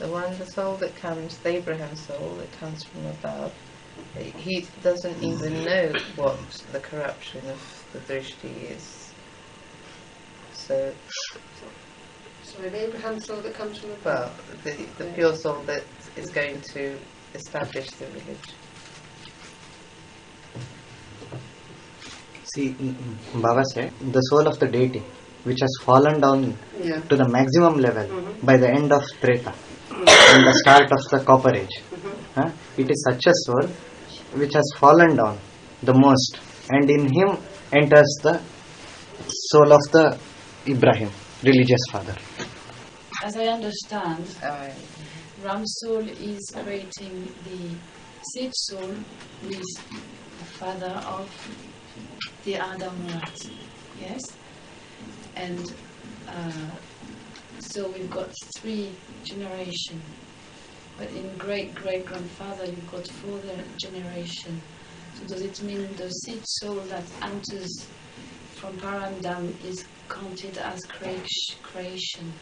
The soul that comes, the Abraham soul that comes from above, he doesn't even know what the corruption of the drishti is. So the Abraham soul that comes from above? Well, the pure soul that is going to establish the village. See, Baba said, the soul of the deity, which has fallen down to the maximum level by the end of Treta, in the start of the Copper Age. It is such a soul which has fallen down the most, and in him enters the soul of the Ibrahim, religious father. As I understand, Ram soul is creating the seed soul, who is the father of the Adam Murat, yes? And so we've got 3 generations, but in great-great-grandfather you've got 4 generation. So does it mean the seed soul that enters from Paramdam is counted as creation?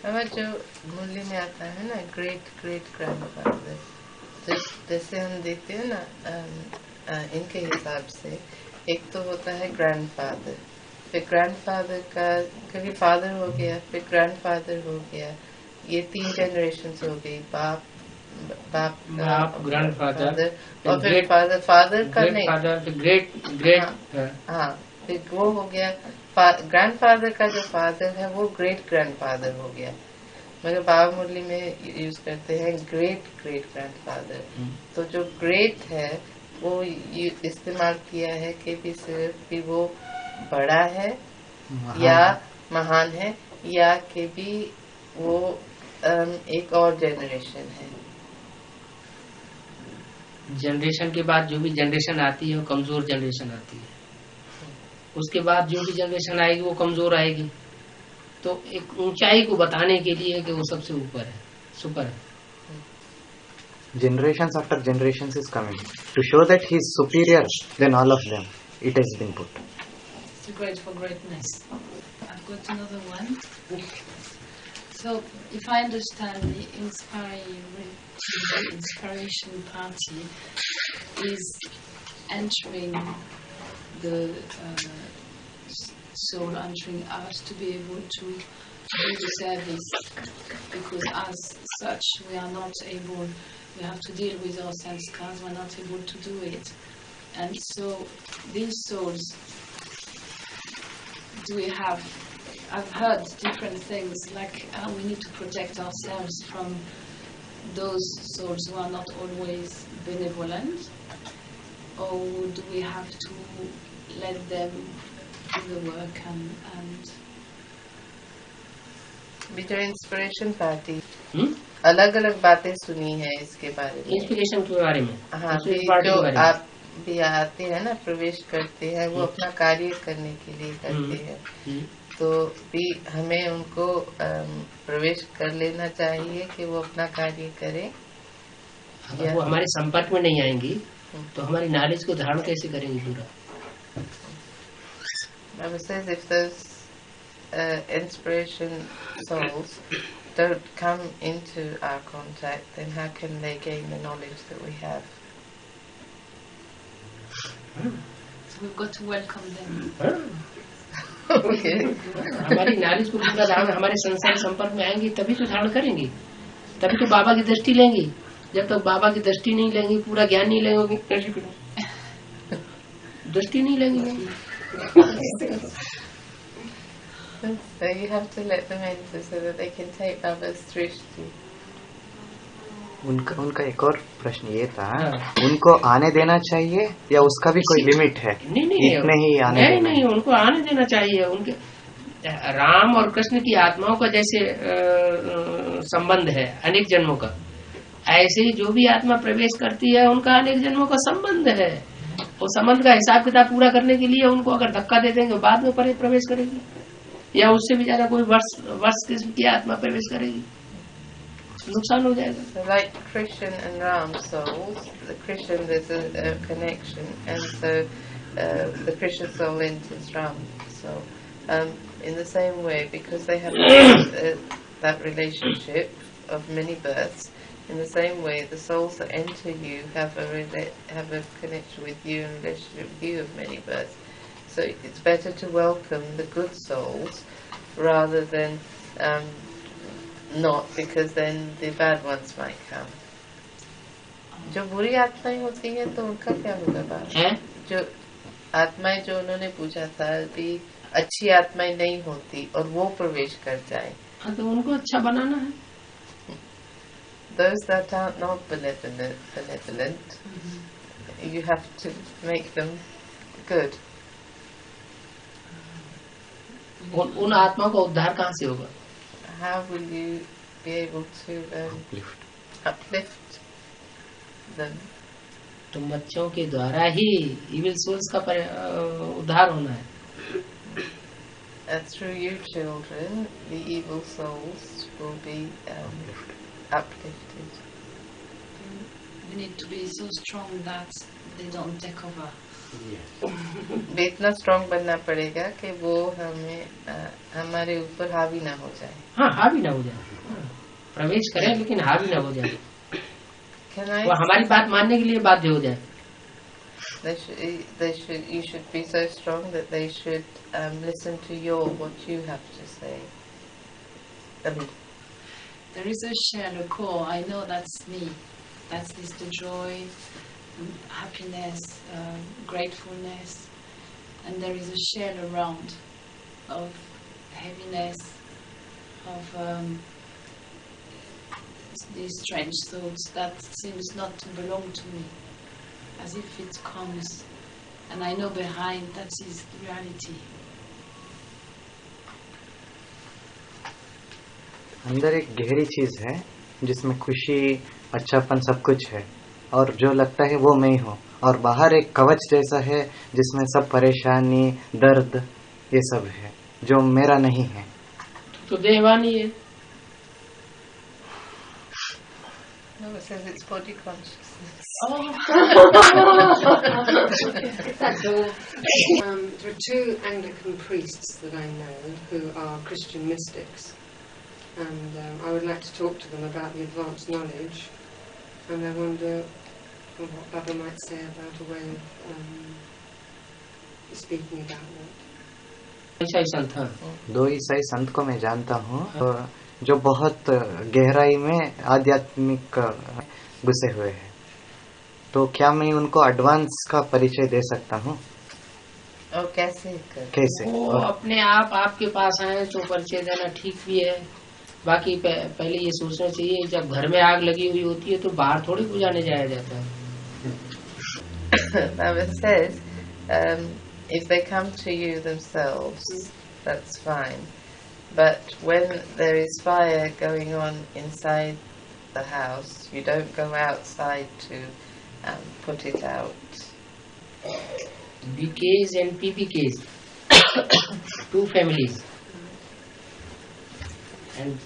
जो मूल्य में आता है ना, great great grandfather, जैसे हम देखते हैं ना इनके हिसाब से, एक तो होता है ग्रैंडफादर, फिर ग्रैंडफादर का कभी फादर हो गया, फिर ग्रैंडफादर हो गया, ये 3 जनरेशंस हो गई, बाप ग्रैंडफादर, और फिर फादर का नहीं, ग्रेट हाँ, फिर वो हो गया ग्रैंडफादर का जो फादर है वो ग्रेट ग्रैंडफादर हो गया. मगर बाबा मुरली में यूज करते हैं ग्रेट ग्रेट ग्रैंडफादर. तो जो ग्रेट है वो इस्तेमाल किया है कि भी सिर्फ कि वो बड़ा है या महान है, या कि भी वो एक और जनरेशन है. जनरेशन के बाद जो भी जनरेशन आती है वो कमजोर जनरेशन आती है, उसके बाद जो भी जनरेशन आएगी वो कमजोर आएगी. तो एक ऊंचाई को बताने के लिए कि वो सबसे ऊपर है, सुपर है. Generations after generations is coming to show that he is superior than all of them. It has been put. It's great for greatness. I've got another one. So, if I understand, the inspiration party is entering the soul entering us to be able to do the service, because as such we are not able, we have to deal with our sense cards, we're not able to do it. And so these souls, I've heard different things, like we need to protect ourselves from those souls who are not always benevolent, or do we have to let them do the work and Bitter inspiration party. अलग अलग बातें सुनी है इसके बारे में, inspiration के बारे में। हाँ, जो आप भी आते हैं ना, प्रवेश करते हैं, वो अपना कार्य करने के लिए करते हैं, तो भी हमें उनको प्रवेश कर लेना चाहिए कि वो अपना कार्य करें। अगर वो हमारे संपर्क में नहीं आएंगी तो हमारी नॉलेज को धारण कैसे करेंगी पूरा? Baba says if those inspiration souls don't come into our contact, then how can they gain the knowledge that we have? So we've got to welcome them. Okay. हमारी नॉलेज को पूरा धारण, हमारे संसार संपर्क में आएंगी तभी तो धारण करेंगी, तभी तो बाबा की दृष्टि लेंगी। जब तक बाबा की दृष्टि नहीं लेंगी, पूरा ज्ञान नहीं लेंगे, दृष्टि नहीं लेंगी। So you have to let them enter so that they can take Baba's drishti. उनका एक और प्रश्न ये था, उनको आने देना चाहिए या उसका भी कोई लिमिट है? नहीं, इतने ही आने देना? नहीं, उनको आने देना चाहिए। उनके राम और कृष्ण की आत्माओं का जैसे संबंध है अनेक जन्मों का, ऐसे ही जो भी आत्मा प्रवेश करती है उनका अनेक जन्मों का संबंध है। वो संबंध का हिसाब किताब पूरा करने के लिए उनको अगर धक्का दे देंगे बाद में प्रवेश करेगी, या उससे भी ज्यादा कोई वर्ष किस्म की आत्मा प्रवेश करेगी, नुकसान हो जाएगा। So like Krishna and Ram souls, the Krishna there's a connection, and so the Krishna soul enters Ram. So in the same way, because they have that relationship of many births, in the same way the souls that enter you have a connection with you and relationship with you of many births. So it's better to welcome the good souls rather than not, because then the bad ones might come. जो बुरी आत्माएं होती हैं तो उनका क्या होगा बात? जो आत्माएं जो उन्होंने पूछा था कि अच्छी आत्माएं नहीं होती और वो प्रवेश कर जाए, हाँ, तो उनको अच्छा बनाना है। Those that are not benevolent, you have to make them good. उन आत्माओं का उद्धार कहाँ से होगा? How will you be able to uplift them? तो बच्चों के द्वारा ही इविल सोल्स का उद्धार होना है। Through you children, the evil souls will be uplifted. We need to be so strong that they don't take over. भी इतना स्ट्रॉन्ग बनना पड़ेगा कि वो हमें हमारे ऊपर हावी ना हो जाए। हाँ, हावी ना हो जाए, प्रवेश करें लेकिन हावी ना हो जाए, वो हमारी बात मानने के लिए बाध्य हो जाए। You should be so strong that they should listen to what you have to say. There is a shell, a core. I know that's me. That is the joy, happiness, gratefulness, and there is a shell around of heaviness, of these strange thoughts that seems not to belong to me, as if it comes, and I know behind that is reality. अंदर एक गहरी चीज है जिसमें खुशी, अच्छापन सब कुछ है, और जो लगता है वो मैं ही हूँ, और बाहर एक कवच जैसा है जिसमें सब परेशानी, दर्द, ये सब है जो मेरा नहीं है। तो देहवानी है। No, it says it's body consciousness. There are two Anglican priests that I know who are Christian mystics, and I would like to talk to them about the advanced knowledge, and I wonder what Baba might say about a way of speaking about that. ईसाई संत हाँ। 2 ईसाई संत को मैं जानता हूँ जो बहुत गहराई में आध्यात्मिक घुसे हुए हैं, तो क्या मैं उनको एडवांस का परिचय दे सकता हूँ? और कैसे वो अपने आप आपके पास आए तो परिचय देना ठीक भी है। बाकी पहले ये सोचना चाहिए, जब घर में आग लगी हुई होती है तो बाहर थोड़ी बुझाने जाया जाता है। Baba says, if they come to you themselves, that's fine. But when there is fire going on inside the house, you don't go outside to put it out. BKs and PPKs, 2 families, and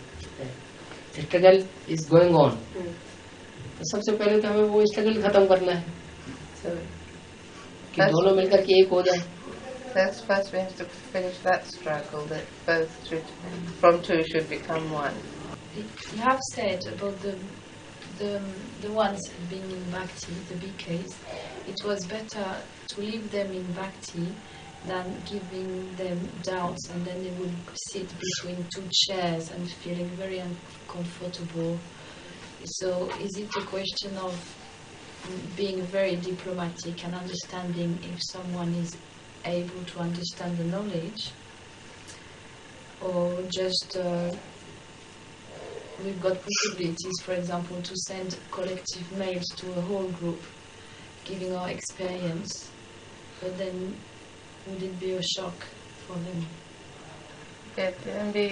struggle is going on. तो सबसे पहले तो हमें वो struggle खत्म करना है, कि दोनों मिलकर के एक हो जाए। First we have to finish that struggle, that both from 2 should become 1. You have said about the ones being in Bhakti, the BKs, it was better to leave them in Bhakti than giving them doubts, and then they would sit between 2 chairs and feeling very uncomfortable. So is it a question of being very diplomatic and understanding if someone is able to understand the knowledge, or just we've got possibilities, for example, to send collective mails to a whole group giving our experience, but then would it be a shock for them? कहते हैं भी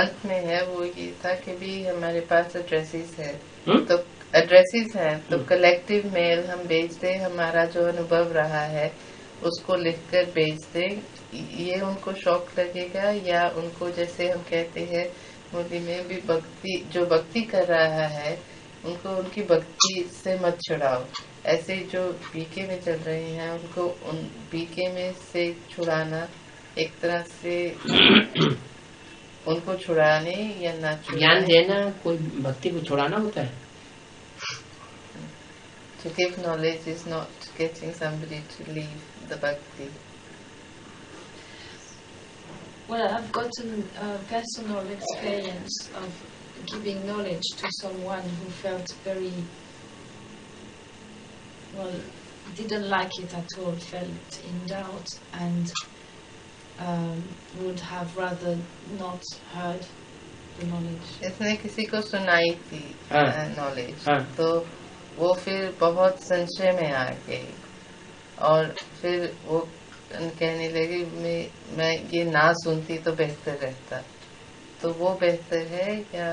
अंत में है वो ये था कि भी हमारे पास एड्रेसेस है, तो एड्रेसेस हैं तो कलेक्टिव मेल हम भेज दें, हमारा जो अनुभव रहा है उसको लिखकर भेज दें, ये उनको शौक लगेगा, या उनको जैसे हम कहते हैं मुरली में भी भक्ति, जो भक्ति कर रहा है उनको उनकी भक्ति से मत छुड़ाओ। ऐसे जो बीके में चल रहे हैं उनको उन बीके में से छुड़ाना एक तरह से उनको छुड़ाने या ना ज्ञान देना कोई भक्ति को छुड़ाना होता है। To give knowledge is not getting somebody to leave the bhakti. Well, I've gotten a personal experience of giving knowledge to someone who felt very, well, didn't like it at all, felt in doubt, and would have rather not heard the knowledge. इसने किसी को सुनाई थी knowledge, तो वो फिर बहुत संशय में आ गई और फिर वो कहने लगी मैं ये ना सुनती तो बेहतर रहता। तो वो बेहतर है या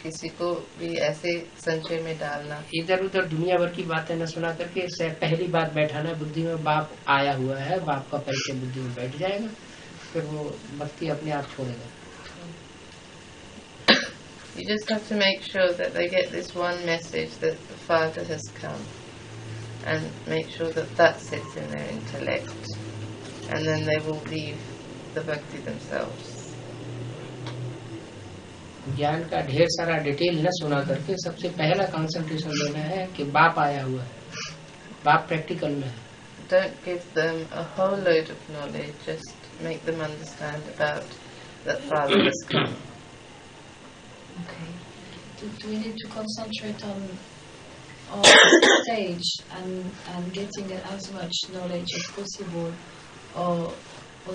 किसी को भी ऐसे संशय में डालना? इधर उधर दुनिया भर की बातें न सुना करके पहली बात बैठाना बुद्धि में, बाप आया हुआ है, बाप का परिचय बुद्धि में बैठ जाएगा, फिर वो भक्ति अपने आप छोड़ेगा। You just have to make sure that they get this one message that the Father has come, and make sure that that sits in their intellect, and then they will leave the bhakti themselves. ज्ञान का ढेर सारा detail न सुना करके सबसे पहला concentration लेना है कि बाप आया हुआ है, बाप प्रैक्टिकल में है। Don't give them a whole load of knowledge, just make them understand about that Father has come. Okay. Do we need to concentrate on stage and getting as much knowledge as possible, or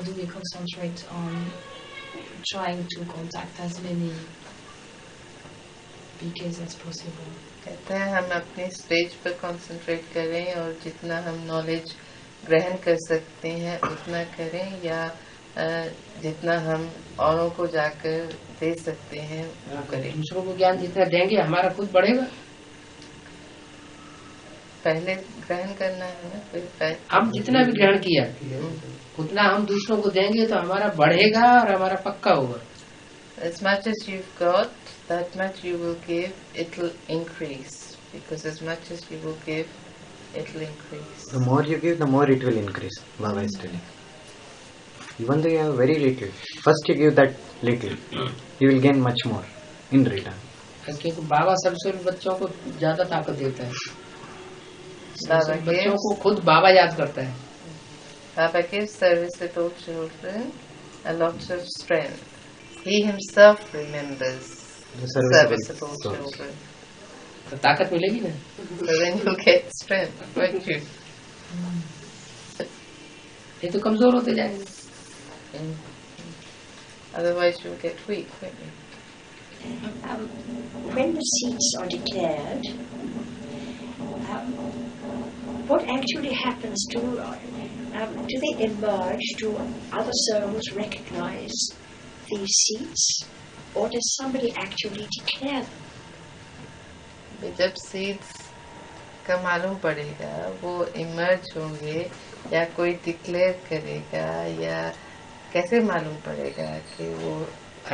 do we concentrate on trying to contact as many BKs as possible? कहते हैं हम अपनी stage पर concentrate करें और जितना हम knowledge ग्रहण कर सकते हैं उतना करें, या जितना हम औरों को जाकर दे सकते हैं वो करें। दूसरों को ज्ञान जितना देंगे हमारा खुद बढ़ेगा। पहले ग्रहण करना है ना, फिर हम जितना भी ग्रहण किया उतना हम दूसरों को देंगे तो हमारा बढ़ेगा और हमारा पक्का होगा। As much as you've got, that much you will give, it will increase. Because as much as you will give, it will increase. The more you give, the more it will increase, Baba is telling. Even though you have very little, first you give that little, you will gain much more in return. क्योंकि बाबा सबसे बच्चों को ज्यादा ताकत देता है, Baba बच्चों को gives, खुद बाबा याद करता है. Baba gives serviceable children a lot of strength. He himself remembers The serviceable serviceable souls. children. तो ताकत मिलेगी ना. So then you'll get strength, won't you? ये तो कमजोर होते जाएंगे. Otherwise you'll get weak, won't you? When the seats are declared, what actually happens to, do they emerge, do other souls recognize these seats, or does somebody actually declare them? जब seeds का मालूम पड़ेगा वो emerge होंगे या कोई declare करेगा या कैसे मालूम पड़ेगा कि वो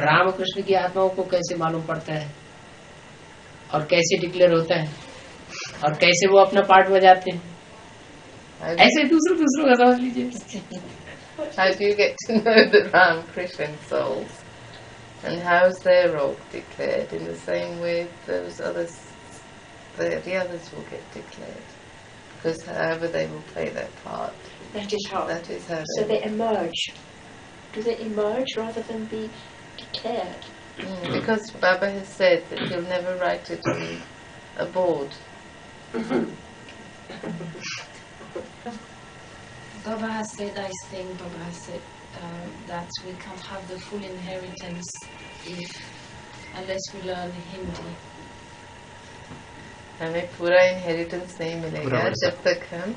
रामकृष्ण की आत्माओं को कैसे मालूम पड़ता है और कैसे डिक्लेयर होता है और कैसे वो अपना पार्ट बजाते हैं. ऐसे दूसरों का समझ लीजिए. How do you get to know the Ramakrishna souls and how's their role declared? In the same way those others, the others will get declared because however they will play their part. That is how. That is how. So they emerge. Do they emerge rather than be declared? Because Baba has said that he'll never write it on a board. Baba has said, I think Baba has said that we can't have the full inheritance unless we learn Hindi. हमें पूरा inheritance नहीं मिलेगा जब तक हम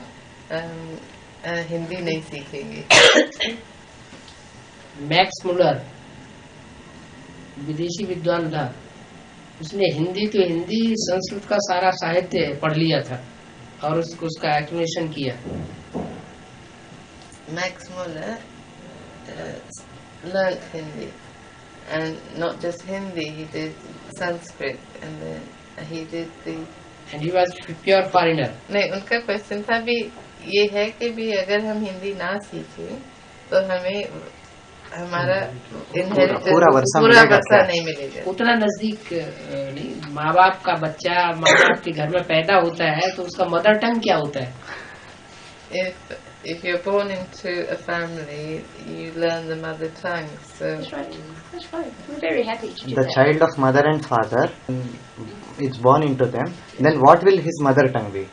हिंदी नहीं सीखेंगे. Max Muller विदेशी विद्वान था. उसने हिंदी तो हिंदी संस्कृत का सारा साहित्य पढ़ लिया था और उसका एक्सप्लेनेशन किया. Max Muller learnt Hindi, and not just Hindi, he did Sanskrit, and then he did the. And he was pure foreigner. नहीं, उनका क्वेश्चन था भी ये है कि भी अगर हम हिंदी ना सीखें तो हमें हमारा इनहेरिटेंस पूरा वर्षा नहीं मिलेगा. उतना नजदीक नहीं. माँ बाप का बच्चा माँ बाप के घर में पैदा होता है तो उसका मदर टंग क्या होता है? If you're born into a family, you learn the mother tongue. So That's right. That's right. We're very happy to do The that. child of mother and father is born into them. Then what will his mother tongue be?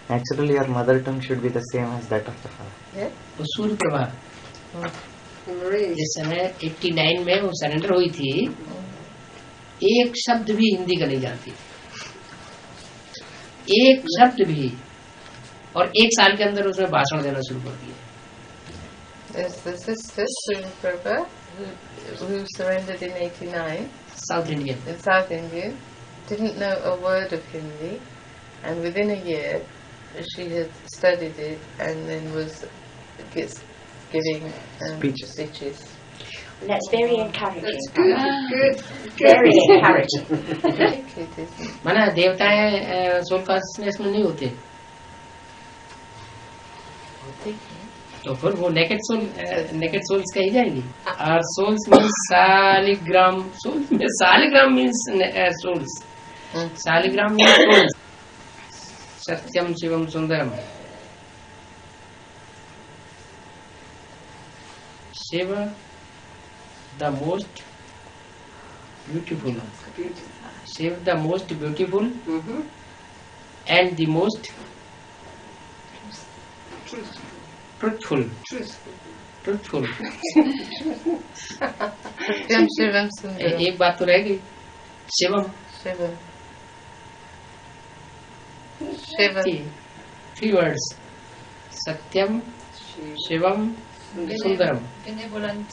Naturally, your mother tongue should be the same as that of the father. yeah. तो सूर्य प्रभा जिस समय 89 में वो surrender हुई थी, एक शब्द भी हिंदी का नहीं जानती. एक शब्द भी. और एक साल के अंदर उसने भाषण देना शुरू कर दिया. There's the sister Sri Prabha who surrendered in 89. South Indian. In South Indian, didn't know a word of Hindi, and within a year she had studied it and then was giving speeches. And that's very encouraging. That's good. Very encouraging. It is. माना देवताएं soul consciousness में नहीं होते. तो फिर वो naked souls कही जाएंगी. और सोल्स मीन्स सालिग्राम. सोल्स में Saligram means souls. Saligram means souls. सत्यम शिवम सुंदरम. Shiva the most beautiful. Shiva the most beautiful and the most truthful. Satyam Shivam Sundaram. एक बात तो रह गई. Shivam. Shivam. Shivam. Three words. Satyam, Shivam, Sundaram. Benevolent.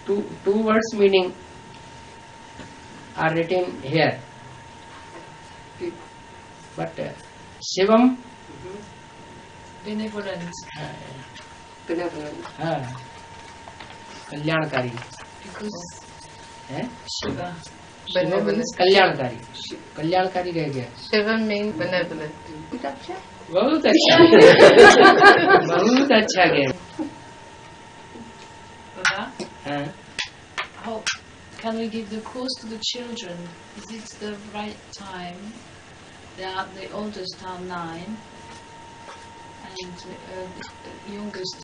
Two words meaning are written here. But Shivam, Benevolent. कल्याणकारी. Because है. Shiva. Shivam means कल्याणकारी. कल्याणकारी रह गया. Shivam means benevolent. बहुत अच्छा. बहुत अच्छा गया. Baba, how can we give the course to the children? Is it the right time The oldest are 9, and the youngest